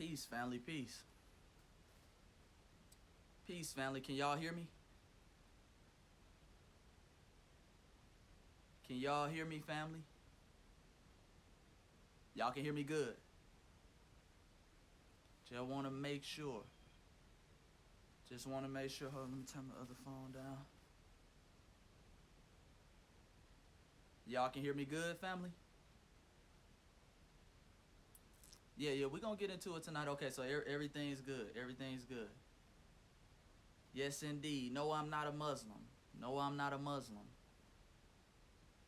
Peace, family, peace. Peace, family. Can y'all hear me? Can y'all hear me, family? Y'all can hear me good. Just want to make sure. Just want to make sure. Hold on, let me turn my other phone down. Y'all can hear me good, family? Yeah, we're going to get into it tonight. Okay, so everything's good. Everything's good. Yes, indeed. No, I'm not a Muslim. No, I'm not a Muslim.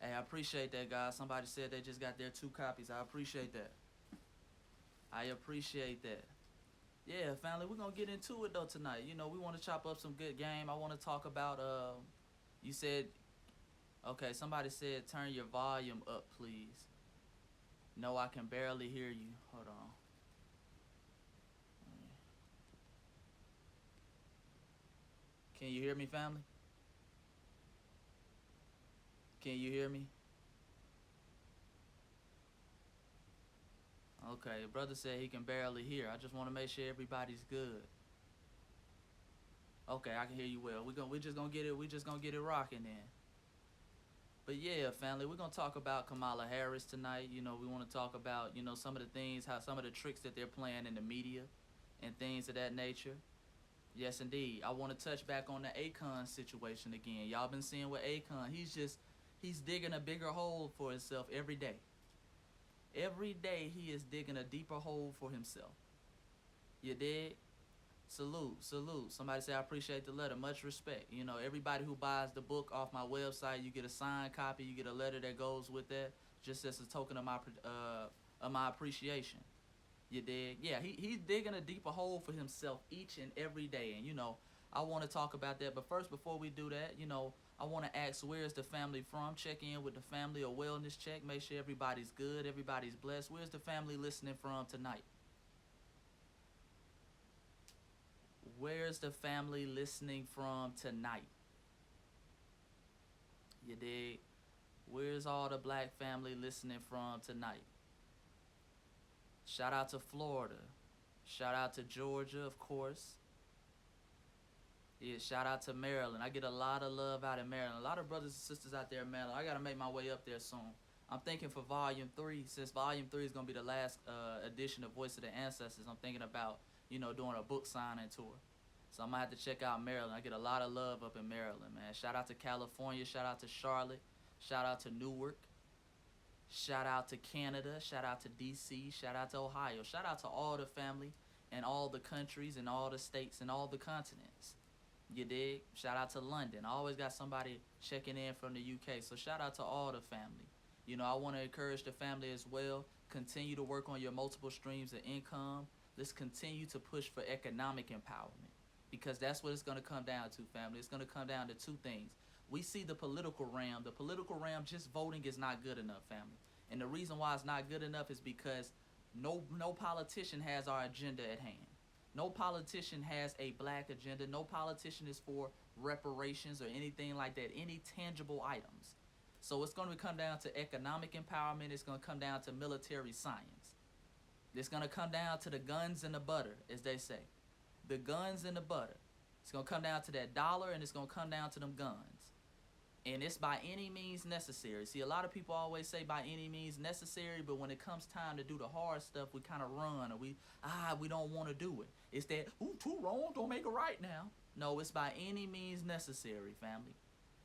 Hey, I appreciate that, guys. Somebody said they just got their 2 copies. I appreciate that. I appreciate that. Yeah, family, we're going to get into it, though, tonight. You know, we want to chop up some good game. I want to talk about, you said, okay, somebody said turn your volume up, please. No, I can barely hear you. Hold on. Can you hear me, family? Can you hear me? Okay, brother said he can barely hear. I just want to make sure everybody's good. Okay, I can hear you well. We just gonna get it rocking then. But yeah, family, we're gonna talk about Kamala Harris tonight. You know, we want to talk about some of the things, how some of the tricks that they're playing in the media, and things of that nature. Yes, indeed. I want to touch back on the Akon situation again. Y'all been seeing with Akon. He's digging a bigger hole for himself every day. Every day he is digging a deeper hole for himself. You dig? Salute, salute. Somebody say I appreciate the letter. Much respect. You know, everybody who buys the book off my website, you get a signed copy. You get a letter that goes with that, just as a token of my appreciation. You dig? Yeah, he's digging a deeper hole for himself each and every day, and I want to talk about that. But first, before we do that, I want to ask, where's the family from? Check in with the family, a wellness check. Make sure everybody's good, everybody's blessed. Where's the family listening from tonight? Where's the family listening from tonight? You dig? Where's all the black family listening from tonight? Shout out to Florida. Shout out to Georgia, of course. Yeah, shout out to Maryland. I get a lot of love out in Maryland. A lot of brothers and sisters out there in Maryland. I got to make my way up there soon. I'm thinking for Volume 3, since Volume 3 is going to be the last edition of Voice of the Ancestors, I'm thinking about, doing a book signing tour. So I'm going to have to check out Maryland. I get a lot of love up in Maryland, man. Shout out to California. Shout out to Charlotte. Shout out to Newark. Shout out to Canada. Shout out to D.C. Shout out to Ohio. Shout out to all the family and all the countries and all the states and all the continents. You dig? Shout out to London. I always got somebody checking in from the UK. So shout out to all the family. I want to encourage the family as well. Continue to work on your multiple streams of income. Let's continue to push for economic empowerment, because that's what it's going to come down to, family. It's going to come down to 2 things. We see the political realm. The political realm, just voting is not good enough, family. And the reason why it's not good enough is because no politician has our agenda at hand. No politician has a black agenda. No politician is for reparations or anything like that, any tangible items. So it's going to come down to economic empowerment. It's going to come down to military science. It's going to come down to the guns and the butter, as they say. The guns and the butter. It's going to come down to that dollar, and it's going to come down to them guns. And it's by any means necessary. See, a lot of people always say by any means necessary, but when it comes time to do the hard stuff, we kind of run, or we don't want to do it. It's that, two wrongs don't make a right now. No, it's by any means necessary, family.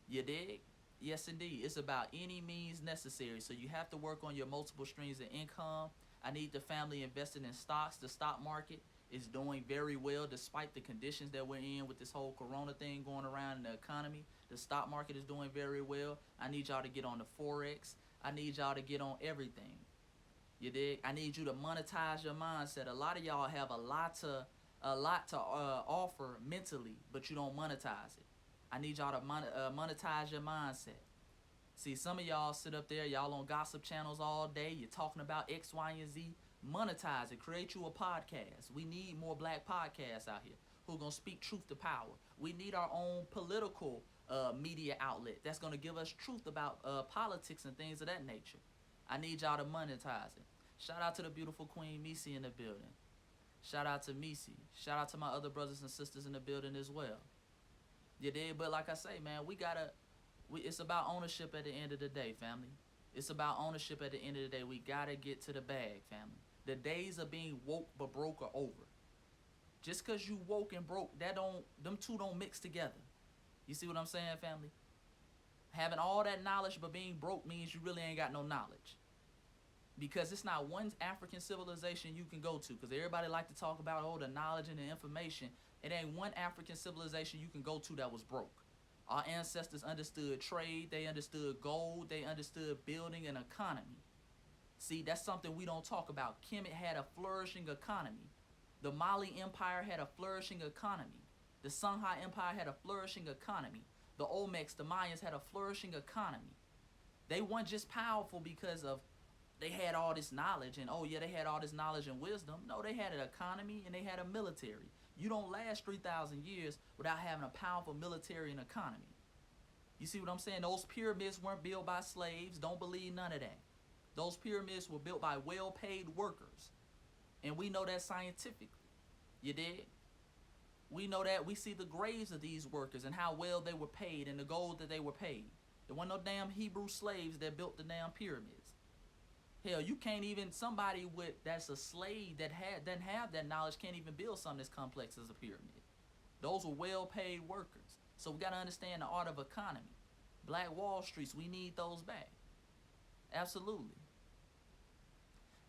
You dig? Yes, indeed. It's about any means necessary. So you have to work on your multiple streams of income. I need the family invested in stocks. The stock market is doing very well despite the conditions that we're in with this whole corona thing going around in the economy. The stock market is doing very well. I need y'all to get on the Forex. I need y'all to get on everything. You dig? I need you to monetize your mindset. A lot of y'all have a lot to offer mentally, but you don't monetize it. I need y'all to monetize your mindset. See, some of y'all sit up there, y'all on gossip channels all day. You're talking about X, Y, and Z. Monetize it. Create you a podcast. We need more black podcasts out here who are going to speak truth to power. We need our own political media outlet that's going to give us truth about politics and things of that nature. I need y'all to monetize it. Shout out to the beautiful Queen Misi in the building. Shout out to Misi. Shout out to my other brothers and sisters in the building as well. You did, but like I say, man, it's about ownership at the end of the day, family. It's about ownership at the end of the day. We gotta get to the bag, family. The days of being woke but broke are over. Just cause you woke and broke, them two don't mix together. You see what I'm saying, family? Having all that knowledge but being broke means you really ain't got no knowledge. Because it's not one African civilization you can go to. Because everybody like to talk about, the knowledge and the information. It ain't one African civilization you can go to that was broke. Our ancestors understood trade, they understood gold, they understood building an economy. See, that's something we don't talk about. Kemet had a flourishing economy. The Mali Empire had a flourishing economy. The Songhai Empire had a flourishing economy. The Olmecs, the Mayans had a flourishing economy. They weren't just powerful because of they had all this knowledge and they had all this knowledge and wisdom. No, they had an economy and they had a military. You don't last 3,000 years without having a powerful military and economy. You see what I'm saying? Those pyramids weren't built by slaves. Don't believe none of that. Those pyramids were built by well-paid workers. And we know that scientifically. You did? We know that. We see the graves of these workers and how well they were paid and the gold that they were paid. There weren't no damn Hebrew slaves that built the damn pyramids. Hell, you can't even, somebody that's a slave that doesn't have that knowledge can't even build something as complex as a pyramid. Those were well-paid workers. So we got to understand the art of economy. Black Wall Streets, we need those back. Absolutely.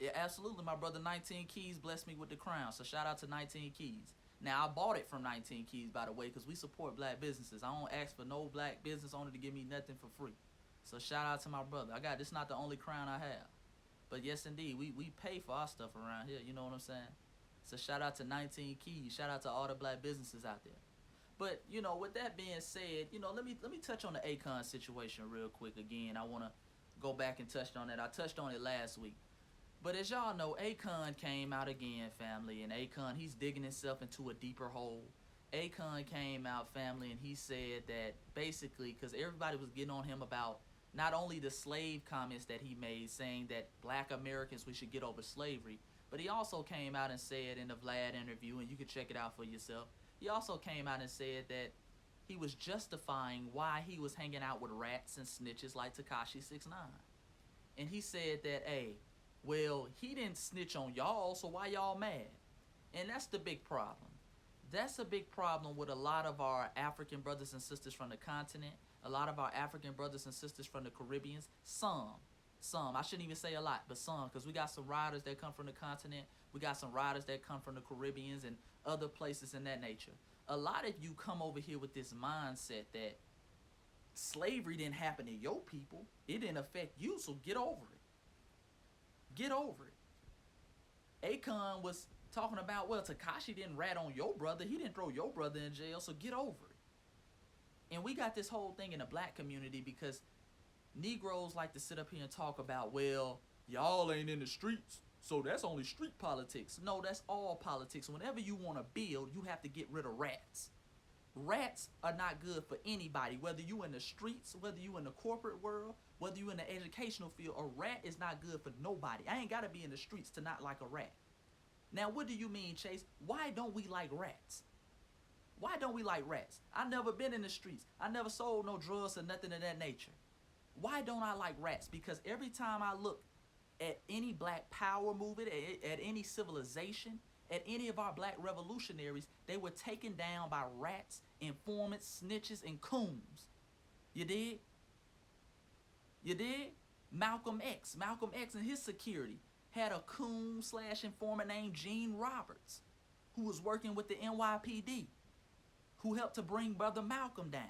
Yeah, absolutely. My brother 19 Keys blessed me with the crown. So shout out to 19 Keys. Now, I bought it from 19 Keys, by the way, because we support black businesses. I don't ask for no black business owner to give me nothing for free. So shout out to my brother. This is not the only crown I have. But yes, indeed, we pay for our stuff around here. You know what I'm saying? So shout out to 19 Keys. Shout out to all the black businesses out there. But, with that being said, let me touch on the Akon situation real quick again. I want to go back and touch on that. I touched on it last week. But as y'all know, Akon came out again, family. And Akon, he's digging himself into a deeper hole. Akon came out, family, and he said that basically, because everybody was getting on him about not only the slave comments that he made saying that black Americans, we should get over slavery, but he also came out and said in the Vlad interview, and you can check it out for yourself, he also came out and said that he was justifying why he was hanging out with rats and snitches like Tekashi 6ix9ine. And he said that, he didn't snitch on y'all, so why y'all mad? And that's the big problem. That's a big problem with a lot of our African brothers and sisters from the continent, a lot of our African brothers and sisters from the Caribbeans, some, I shouldn't even say a lot, but some, because we got some riders that come from the continent, we got some riders that come from the Caribbeans and other places in that nature. A lot of you come over here with this mindset that slavery didn't happen to your people, it didn't affect you, so get over it. Get over it. Akon was talking about, Tekashi didn't rat on your brother, he didn't throw your brother in jail, so get over it. And we got this whole thing in the black community because Negroes like to sit up here and talk about, y'all ain't in the streets, so that's only street politics. No, that's all politics. Whenever you want to build, you have to get rid of rats. Rats are not good for anybody, whether you in the streets, whether you in the corporate world, whether you in the educational field. A rat is not good for nobody. I ain't got to be in the streets to not like a rat. Now, what do you mean, Chase? Why don't we like rats? Why don't we like rats? I never been in the streets. I never sold no drugs or nothing of that nature. Why don't I like rats? Because every time I look at any black power movement, at any civilization, at any of our black revolutionaries, they were taken down by rats, informants, snitches, and coons. You dig? You dig? Malcolm X and his security had a coon/informant named Gene Roberts, who was working with the NYPD, who helped to bring Brother Malcolm down.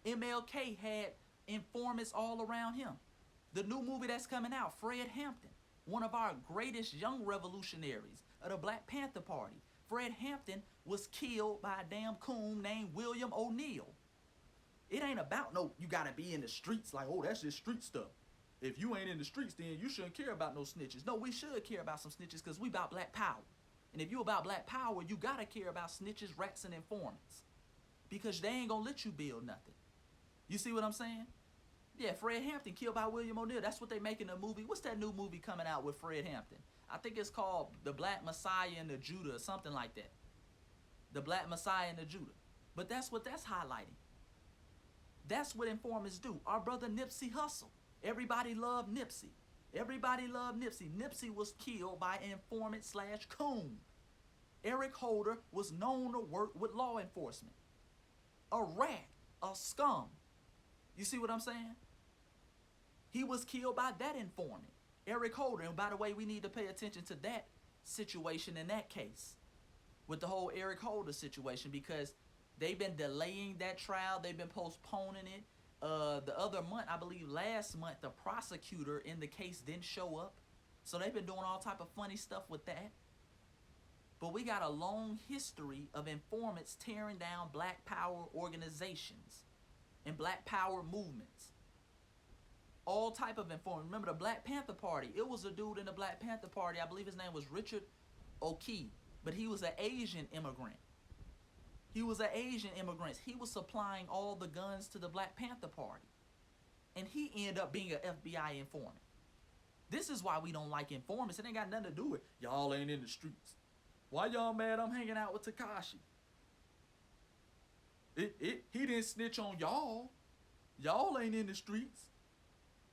MLK had informants all around him. The new movie that's coming out, Fred Hampton, one of our greatest young revolutionaries of the Black Panther Party. Fred Hampton was killed by a damn coon named William O'Neill. It ain't about you gotta be in the streets like, that's just street stuff. If you ain't in the streets, then you shouldn't care about no snitches. No, we should care about some snitches because we about black power. And if you about black power, you gotta care about snitches, rats, and informants. Because they ain't gonna let you build nothing. You see what I'm saying? Yeah, Fred Hampton killed by William O'Neill. That's what they making a movie. What's that new movie coming out with Fred Hampton? I think it's called The Black Messiah and the Judah or something like that. The Black Messiah and the Judah. But that's what that's highlighting. That's what informants do. Our brother Nipsey Hussle. Everybody loved Nipsey. Everybody loved Nipsey. Nipsey was killed by an informant / coon. Eric Holder was known to work with law enforcement. A rat, a scum. You see what I'm saying? He was killed by that informant, Eric Holder. And by the way, we need to pay attention to that situation in that case with the whole Eric Holder situation, because they've been delaying that trial. They've been postponing it. The other month, I believe last month, the prosecutor in the case didn't show up. So they've been doing all type of funny stuff with that. But we got a long history of informants tearing down Black Power organizations and Black Power movements. All type of informants. Remember the Black Panther Party? It was a dude in the Black Panther Party. I believe his name was Richard O'Keefe. But he was an Asian immigrant. He was supplying all the guns to the Black Panther Party. And he ended up being an FBI informant. This is why we don't like informants. It ain't got nothing to do with y'all ain't in the streets. Why y'all mad I'm hanging out with Tekashi? He didn't snitch on y'all. Y'all ain't in the streets.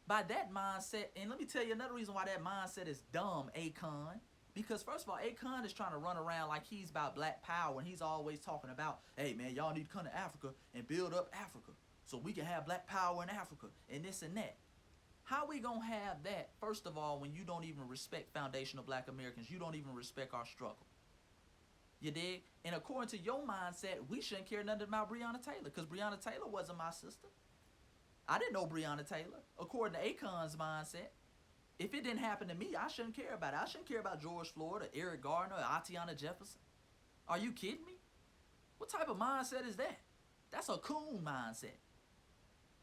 By that mindset, and let me tell you another reason why that mindset is dumb, Akon. Because first of all, Akon is trying to run around like he's about Black Power, and he's always talking about, hey man, y'all need to come to Africa and build up Africa so we can have Black Power in Africa and this and that. How we gonna have that, first of all, when you don't even respect foundational Black Americans? You don't even respect our struggle. You dig? And according to your mindset, we shouldn't care nothing about Breonna Taylor, because Breonna Taylor wasn't my sister. I didn't know Breonna Taylor. According to Akon's mindset, if it didn't happen to me, I shouldn't care about it. I shouldn't care about George Floyd or Eric Garner or Atiana Jefferson. Are you kidding me? What type of mindset is that? That's a coon mindset.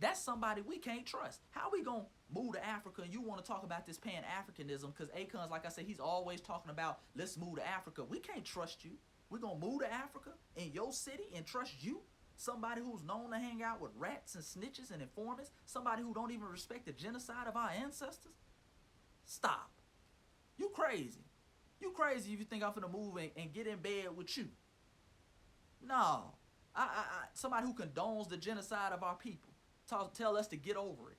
That's somebody we can't trust. How we gonna move to Africa and you want to talk about this Pan-Africanism? Because Akon's, like I said, he's always talking about let's move to Africa. We can't trust you. We're gonna move to Africa in your city and trust you? Somebody who's known to hang out with rats and snitches and informants? Somebody who don't even respect the genocide of our ancestors? Stop. You crazy. You crazy if you think I'm finna move and get in bed with you. No. Somebody who condones the genocide of our people. Tell us to get over it.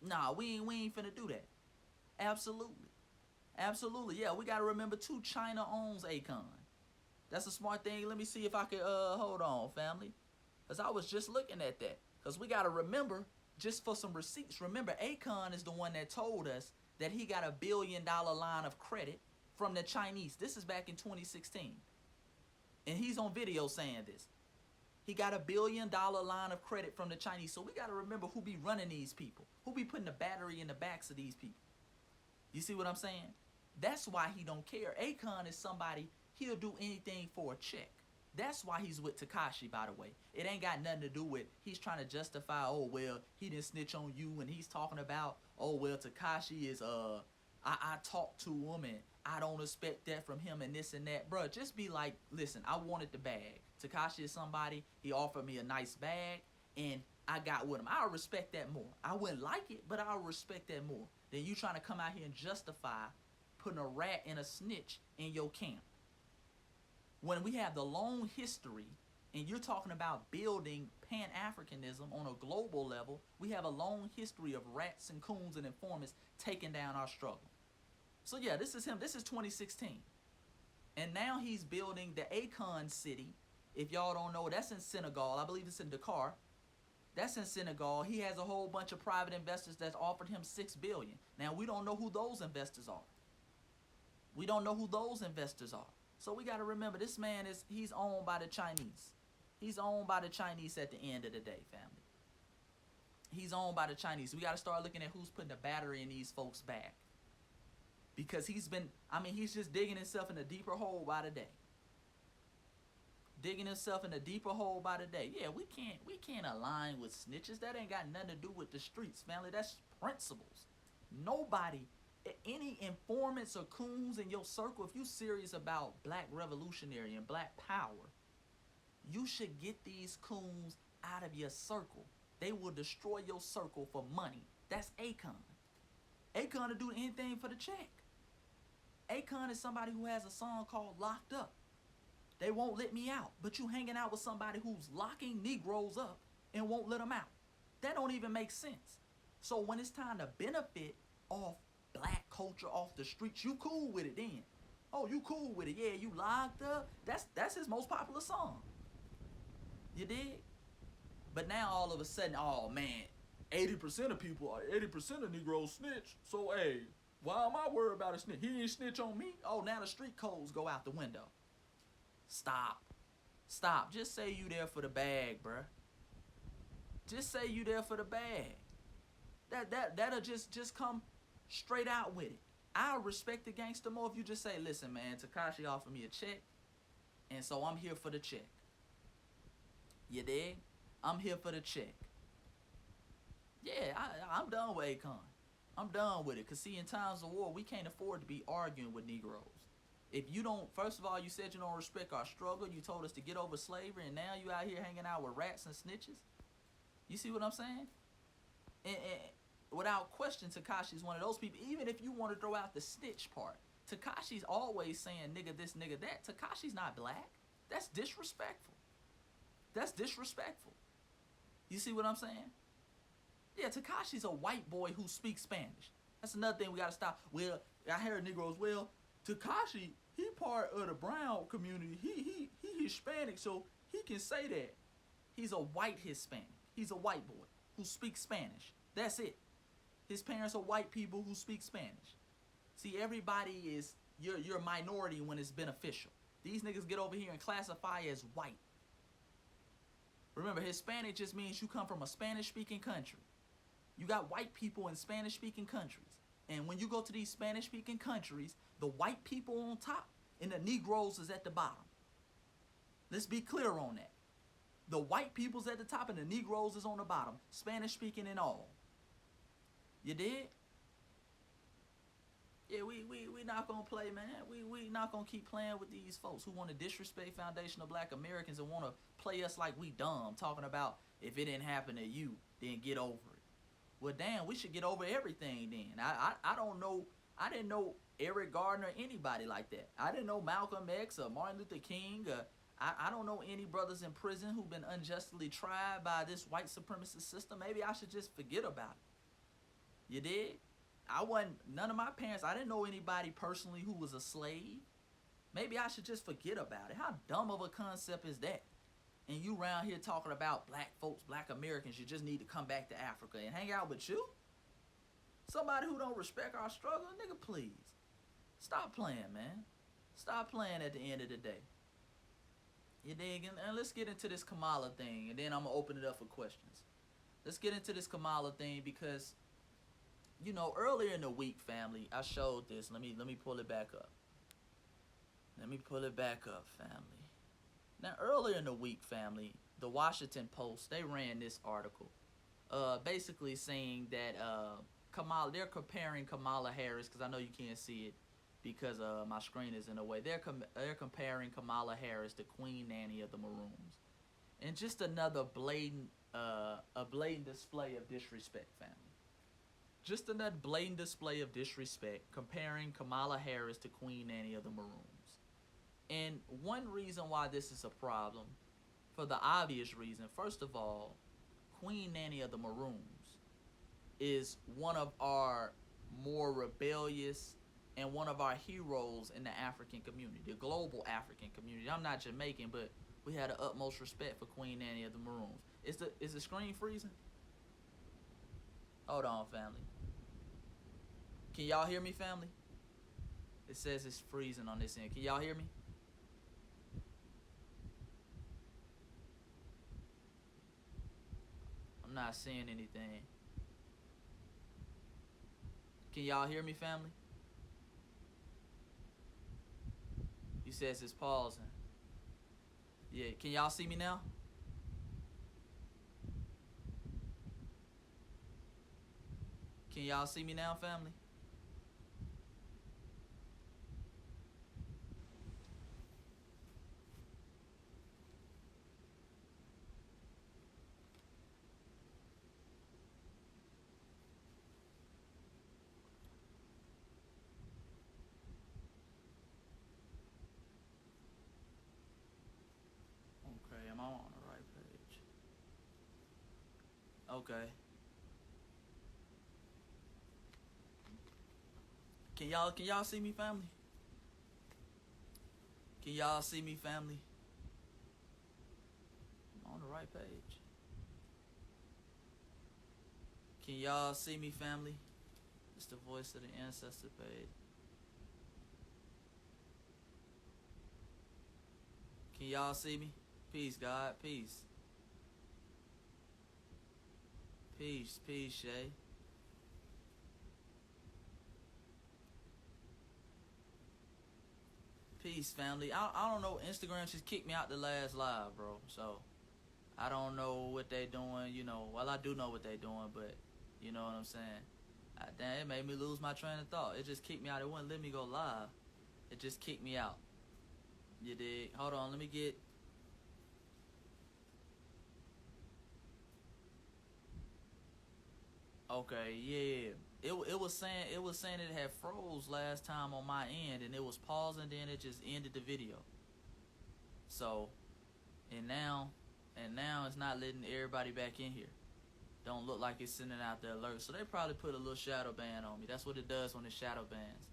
Nah, we ain't finna do that. Absolutely. Absolutely. Yeah, we gotta remember too, China owns Akon. That's a smart thing. Let me see if I can, hold on, family. Because I was just looking at that. Because we gotta remember, just for some receipts, remember Akon is the one that told us that he got $1 billion line of credit from the Chinese. This is back in 2016. And he's on video saying this. He got $1 billion line of credit from the Chinese. So we got to remember who be running these people. Who be putting the battery in the backs of these people. You see what I'm saying? That's why he don't care. Akon is somebody, he'll do anything for a check. That's why he's with Tekashi, by the way. It ain't got nothing to do with he's trying to justify, oh, well, he didn't snitch on you. And he's talking about, oh, well, Tekashi is, I talked to him and I don't expect that from him and this and that. Bruh, just be like, listen, I wanted the bag. Tekashi is somebody, he offered me a nice bag and I got with him. I'll respect that more. I wouldn't like it, but I'll respect that more than you trying to come out here and justify putting a rat and a snitch in your camp. When we have the long history and you're talking about building Pan-Africanism on a global level, we have a long history of rats and coons and informants taking down our struggle. So yeah, this is him. This is 2016. And now he's building the Akon city. If y'all don't know, that's in Senegal. I believe it's in Dakar. That's in Senegal. He has a whole bunch of private investors that's offered him $6 billion. Now, we don't know who those investors are. We don't know who those investors are. So we got to remember, this man he's owned by the Chinese. He's owned by the Chinese at the end of the day, family. He's owned by the Chinese. We got to start looking at who's putting the battery in these folks' back. Because he's just digging himself in a deeper hole by the day. Digging himself in a deeper hole by the day. Yeah, we can't align with snitches. That ain't got nothing to do with the streets, family. That's principles. Nobody, any informants or coons in your circle, if you serious about Black revolutionary and Black power, you should get these coons out of your circle. They will destroy your circle for money. That's Akon. Akon will do anything for the check. Akon is somebody who has a song called Locked Up. They won't let me out. But you hanging out with somebody who's locking Negroes up and won't let them out. That don't even make sense. So when it's time to benefit off black culture, off the streets, you cool with it then. Oh, you cool with it. Yeah, you locked up. That's his most popular song. You dig? But now all of a sudden, oh man, 80% of people, 80% of Negroes snitch. So hey, why am I worried about a snitch? He didn't snitch on me. Oh, now the street codes go out the window. Stop. Just say you there for the bag, bruh. Just say you there for the bag. That'll just come straight out with it. I'll respect the gangster more if you just say, listen, man, Tekashi offered me a check, and so I'm here for the check. You dig? I'm here for the check. Yeah, I'm done with Akon. I'm done with it. Because, see, in times of war, we can't afford to be arguing with Negroes. If you don't, first of all, you said you don't respect our struggle. You told us to get over slavery, and now you out here hanging out with rats and snitches. You see what I'm saying? And without question, Tekashi's one of those people. Even if you want to throw out the snitch part, Tekashi's always saying nigga this, nigga that. Tekashi's not black. That's disrespectful. That's disrespectful. You see what I'm saying? Yeah, Tekashi's a white boy who speaks Spanish. That's another thing we got to stop. Well, I heard Negroes, well, Tekashi, he part of the brown community. He Hispanic, so he can say that. He's a white Hispanic. He's a white boy who speaks Spanish. That's it. His parents are white people who speak Spanish. See, everybody is, you're a minority when it's beneficial. These niggas get over here and classify as white. Remember, Hispanic just means you come from a Spanish-speaking country. You got white people in Spanish-speaking countries. And when you go to these Spanish-speaking countries, the white people on top and the Negroes is at the bottom. Let's be clear on that. The white people's at the top and the Negroes is on the bottom. Spanish-speaking and all. You did? Yeah, we not gonna play, man. We not gonna keep playing with these folks who want to disrespect Foundation of Black Americans and want to play us like we dumb, talking about if it didn't happen to you, then get over it. Well, damn, we should get over everything then. I don't know. I didn't know Eric Gardner or anybody like that. I didn't know Malcolm X or Martin Luther King. I don't know any brothers in prison who've been unjustly tried by this white supremacist system. Maybe I should just forget about it. You did? None of my parents, I didn't know anybody personally who was a slave. Maybe I should just forget about it. How dumb of a concept is that? And you around here talking about black folks, black Americans, you just need to come back to Africa and hang out with you? Somebody who don't respect our struggle? Nigga, please. Stop playing, man. Stop playing at the end of the day. You dig? And let's get into this Kamala thing, and then I'm going to open it up for questions. Let's get into this Kamala thing because, you know, earlier in the week, family, I showed this. Let me pull it back up. Let me pull it back up, family. Now, earlier in the week, family, the Washington Post, they ran this article, basically saying that they're comparing Kamala Harris, because I know you can't see it because my screen is in the way. They're comparing Kamala Harris to Queen Nanny of the Maroons, and just another blatant display of disrespect, family. Just another blatant display of disrespect, comparing Kamala Harris to Queen Nanny of the Maroons. And one reason why this is a problem, for the obvious reason, first of all, Queen Nanny of the Maroons is one of our more rebellious and one of our heroes in the African community, the global African community. I'm not Jamaican, but we had the utmost respect for Queen Nanny of the Maroons. Is the screen freezing? Hold on, family. Can y'all hear me, family? It says it's freezing on this end. Can y'all hear me? I'm not seeing anything. Can y'all hear me, family? You says it's pausing. Yeah, can y'all see me now? Can y'all see me now, family? Okay. Can y'all see me, family? Can y'all see me, family? I'm on the right page. Can y'all see me, family? It's the Voice of the Ancestor page. Can y'all see me? Peace, God. Peace. Peace, Shay. Peace, family. I don't know. Instagram just kicked me out the last live, bro. So I don't know what they doing. Well, I do know what they doing, but you know what I'm saying. Damn, it made me lose my train of thought. It just kicked me out. It wouldn't let me go live. It just kicked me out. You dig? Hold on. Let me get. Okay, yeah. It was saying it had froze last time on my end, and it was pausing, then it just ended the video. So, and now it's not letting everybody back in here. Don't look like it's sending out the alert. So they probably put a little shadow ban on me. That's what it does when it shadow bans.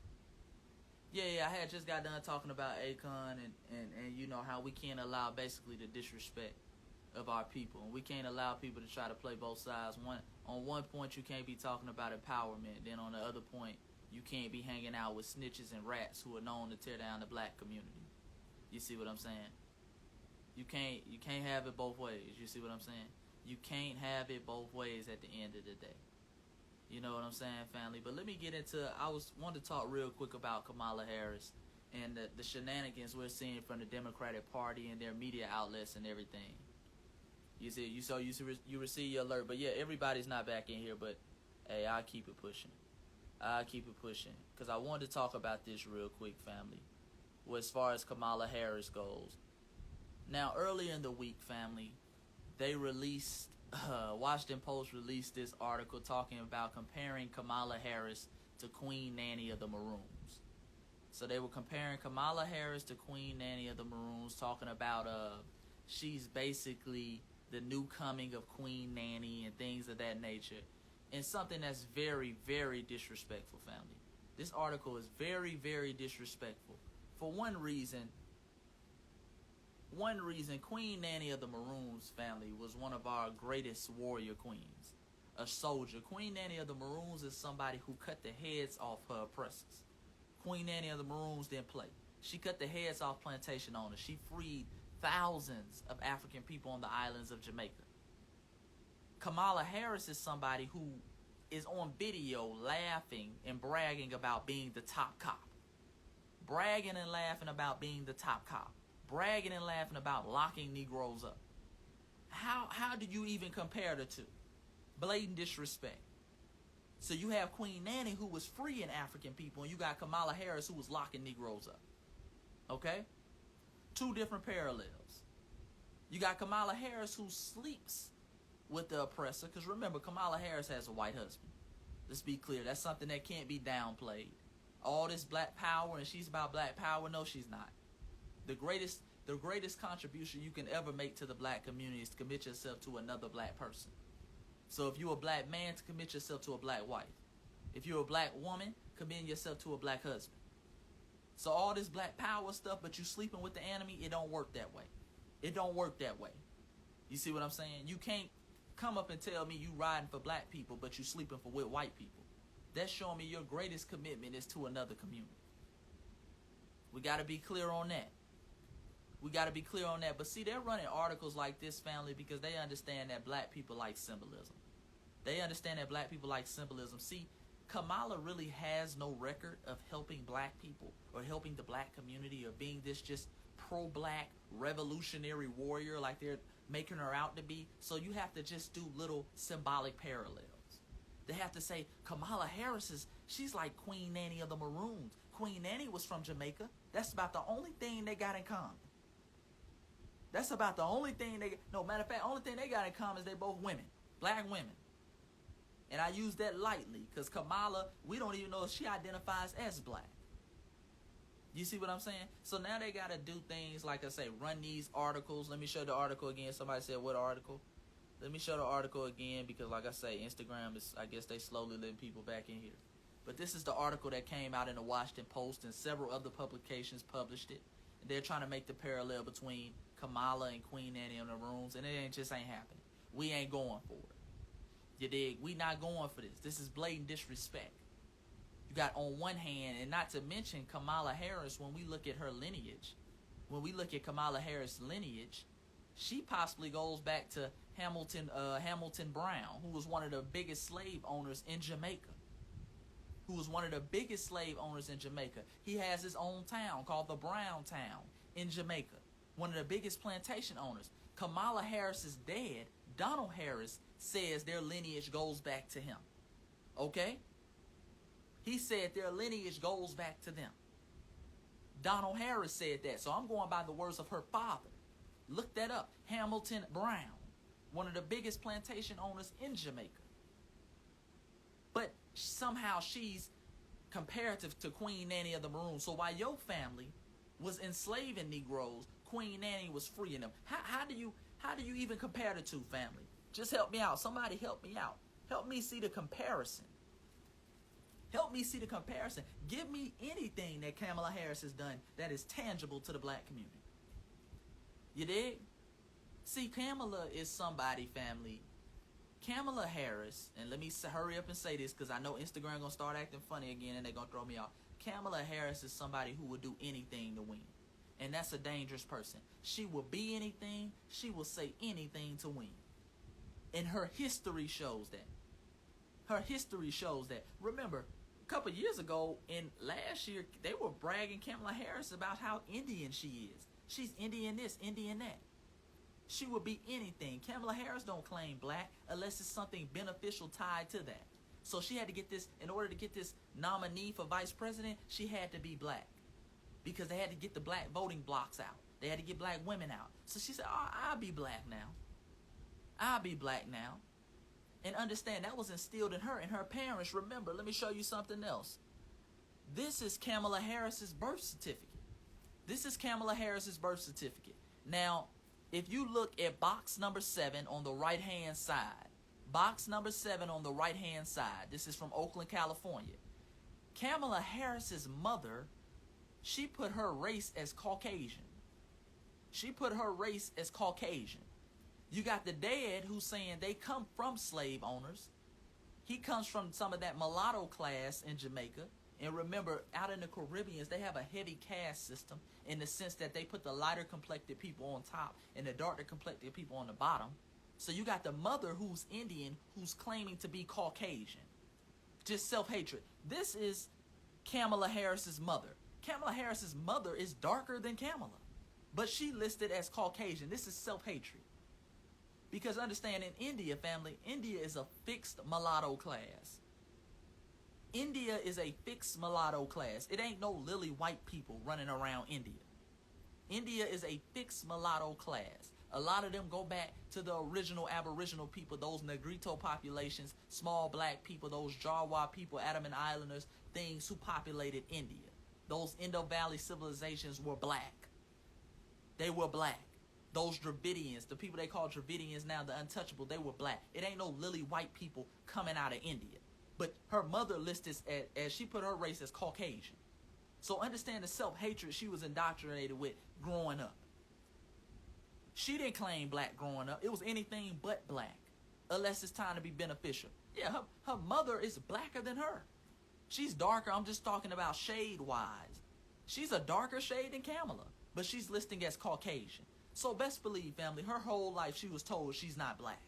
Yeah, I had just got done talking about Akon and you know how we can't allow basically the disrespect of our people, and we can't allow people to try to play both sides. On one point you can't be talking about empowerment, then on the other point you can't be hanging out with snitches and rats who are known to tear down the black community. You see what I'm saying? You can't have it both ways. You see what I'm saying? You can't have it both ways at the end of the day. You know what I'm saying, family? But let me get into. wanted to talk real quick about Kamala Harris and the shenanigans we're seeing from the Democratic Party and their media outlets and everything. You receive your alert, but yeah, everybody's not back in here. But hey, I'll keep it pushing. Because I wanted to talk about this real quick, family. Well, as far as Kamala Harris goes. Now, earlier in the week, family, they released. Washington Post released this article talking about comparing Kamala Harris to Queen Nanny of the Maroons. So they were comparing Kamala Harris to Queen Nanny of the Maroons, talking about she's basically the new coming of Queen Nanny and things of that nature, and something that's very, very disrespectful, family. This article is very, very disrespectful. For one reason, Queen Nanny of the Maroons, family, was one of our greatest warrior queens. A soldier. Queen Nanny of the Maroons is somebody who cut the heads off her oppressors. Queen Nanny of the Maroons didn't play. She cut the heads off plantation owners. She freed thousands of African people on the islands of Jamaica. Kamala Harris is somebody who is on video laughing and bragging about being the top cop. Bragging and laughing about being the top cop. Bragging and laughing about locking Negroes up. How do you even compare the two? Blatant disrespect. So you have Queen Nanny, who was freeing African people, and you got Kamala Harris, who was locking Negroes up. Okay? Two different parallels. You got Kamala Harris, who sleeps with the oppressor, because remember, Kamala Harris has a white husband. Let's be clear. That's something that can't be downplayed. All this black power, and she's about black power. No, she's not. The greatest contribution you can ever make to the black community is to commit yourself to another black person. So if you're a black man, to commit yourself to a black wife. If you're a black woman, commit yourself to a black husband. So all this black power stuff, but you sleeping with the enemy, it don't work that way. It don't work that way. You see what I'm saying? You can't come up and tell me you riding for black people, but you sleeping with white people. That's showing me your greatest commitment is to another community. We got to be clear on that. But see, they're running articles like this, family, because they understand that black people like symbolism. See, Kamala really has no record of helping black people or helping the black community or being this just pro-black revolutionary warrior like they're making her out to be. So you have to just do little symbolic parallels. They have to say Kamala Harris she's like Queen Nanny of the Maroons. Queen Nanny was from Jamaica. That's about the only thing they got in common. Matter of fact, only thing they got in common is they both women, black women. And I use that lightly because Kamala, we don't even know if she identifies as black. You see what I'm saying? So now they got to do things like I say, run these articles. Let me show the article again. Somebody said, what article? Let me show the article again because, like I say, Instagram is, I guess they slowly letting people back in here. But this is the article that came out in the Washington Post, and several other publications published it. And they're trying to make the parallel between Kamala and Queen Nanny in the rooms, and it just ain't happening. We ain't going for it. You dig? We not going for this. This is blatant disrespect. You got on one hand, and not to mention Kamala Harris, when we look at her lineage, when we look at Kamala Harris' lineage, she possibly goes back to Hamilton Brown, who was one of the biggest slave owners in Jamaica. He has his own town called the Brown Town in Jamaica. One of the biggest plantation owners. Kamala Harris's dad, Donald Harris, says their lineage goes back to him. Okay? He said their lineage goes back to them. Donald Harris said that. So I'm going by the words of her father. Look that up. Hamilton Brown, one of the biggest plantation owners in Jamaica. But somehow she's comparative to Queen Nanny of the Maroons. So while your family was enslaving Negroes, Queen Nanny was freeing them. How do you even compare the two, family? Just help me out. Somebody help me out. Help me see the comparison. Give me anything that Kamala Harris has done that is tangible to the black community. You dig? See, Kamala is somebody, family. Kamala Harris, and let me hurry up and say this because I know Instagram going to start acting funny again and they're going to throw me off. Kamala Harris is somebody who would do anything to win. And that's a dangerous person. She will be anything. She will say anything to win. And her history shows that. Remember, a couple years ago, in last year, they were bragging Kamala Harris about how Indian she is. She's Indian this, Indian that. She would be anything. Kamala Harris don't claim black unless it's something beneficial tied to that. So she had to get this, in order to get this nominee for vice president, she had to be black. Because they had to get the black voting blocks out. They had to get black women out. So she said, I'll be black now. And understand, that was instilled in her and her parents. Remember, let me show you something else. This is Kamala Harris's birth certificate. Now, if you look at box number 7 on the right-hand side, this is from Oakland, California. Kamala Harris's mother, she put her race as Caucasian. You got the dad who's saying they come from slave owners. He comes from some of that mulatto class in Jamaica. And remember, out in the Caribbeans, they have a heavy caste system in the sense that they put the lighter complected people on top and the darker complected people on the bottom. So you got the mother who's Indian, who's claiming to be Caucasian. Just self-hatred. This is Kamala Harris's mother. Kamala Harris's mother is darker than Kamala, but she listed as Caucasian. This is self-hatred. Because understand, in India, family, India is a fixed mulatto class. It ain't no lily white people running around India. India is a fixed mulatto class. A lot of them go back to the original Aboriginal people, those Negrito populations, small black people, those Jawa people, Andaman Islanders, things who populated India. Those Indo-Valley civilizations were black. They were black. Those Dravidians, the people they call Dravidians now, the untouchable, they were black. It ain't no lily white people coming out of India. But her mother listed as she put her race as Caucasian. So understand the self-hatred she was indoctrinated with growing up. She didn't claim black growing up. It was anything but black, unless it's time to be beneficial. Yeah, her mother is blacker than her. She's darker. I'm just talking about shade-wise. She's a darker shade than Kamala, but she's listing as Caucasian. So best believe, family, her whole life she was told she's not black.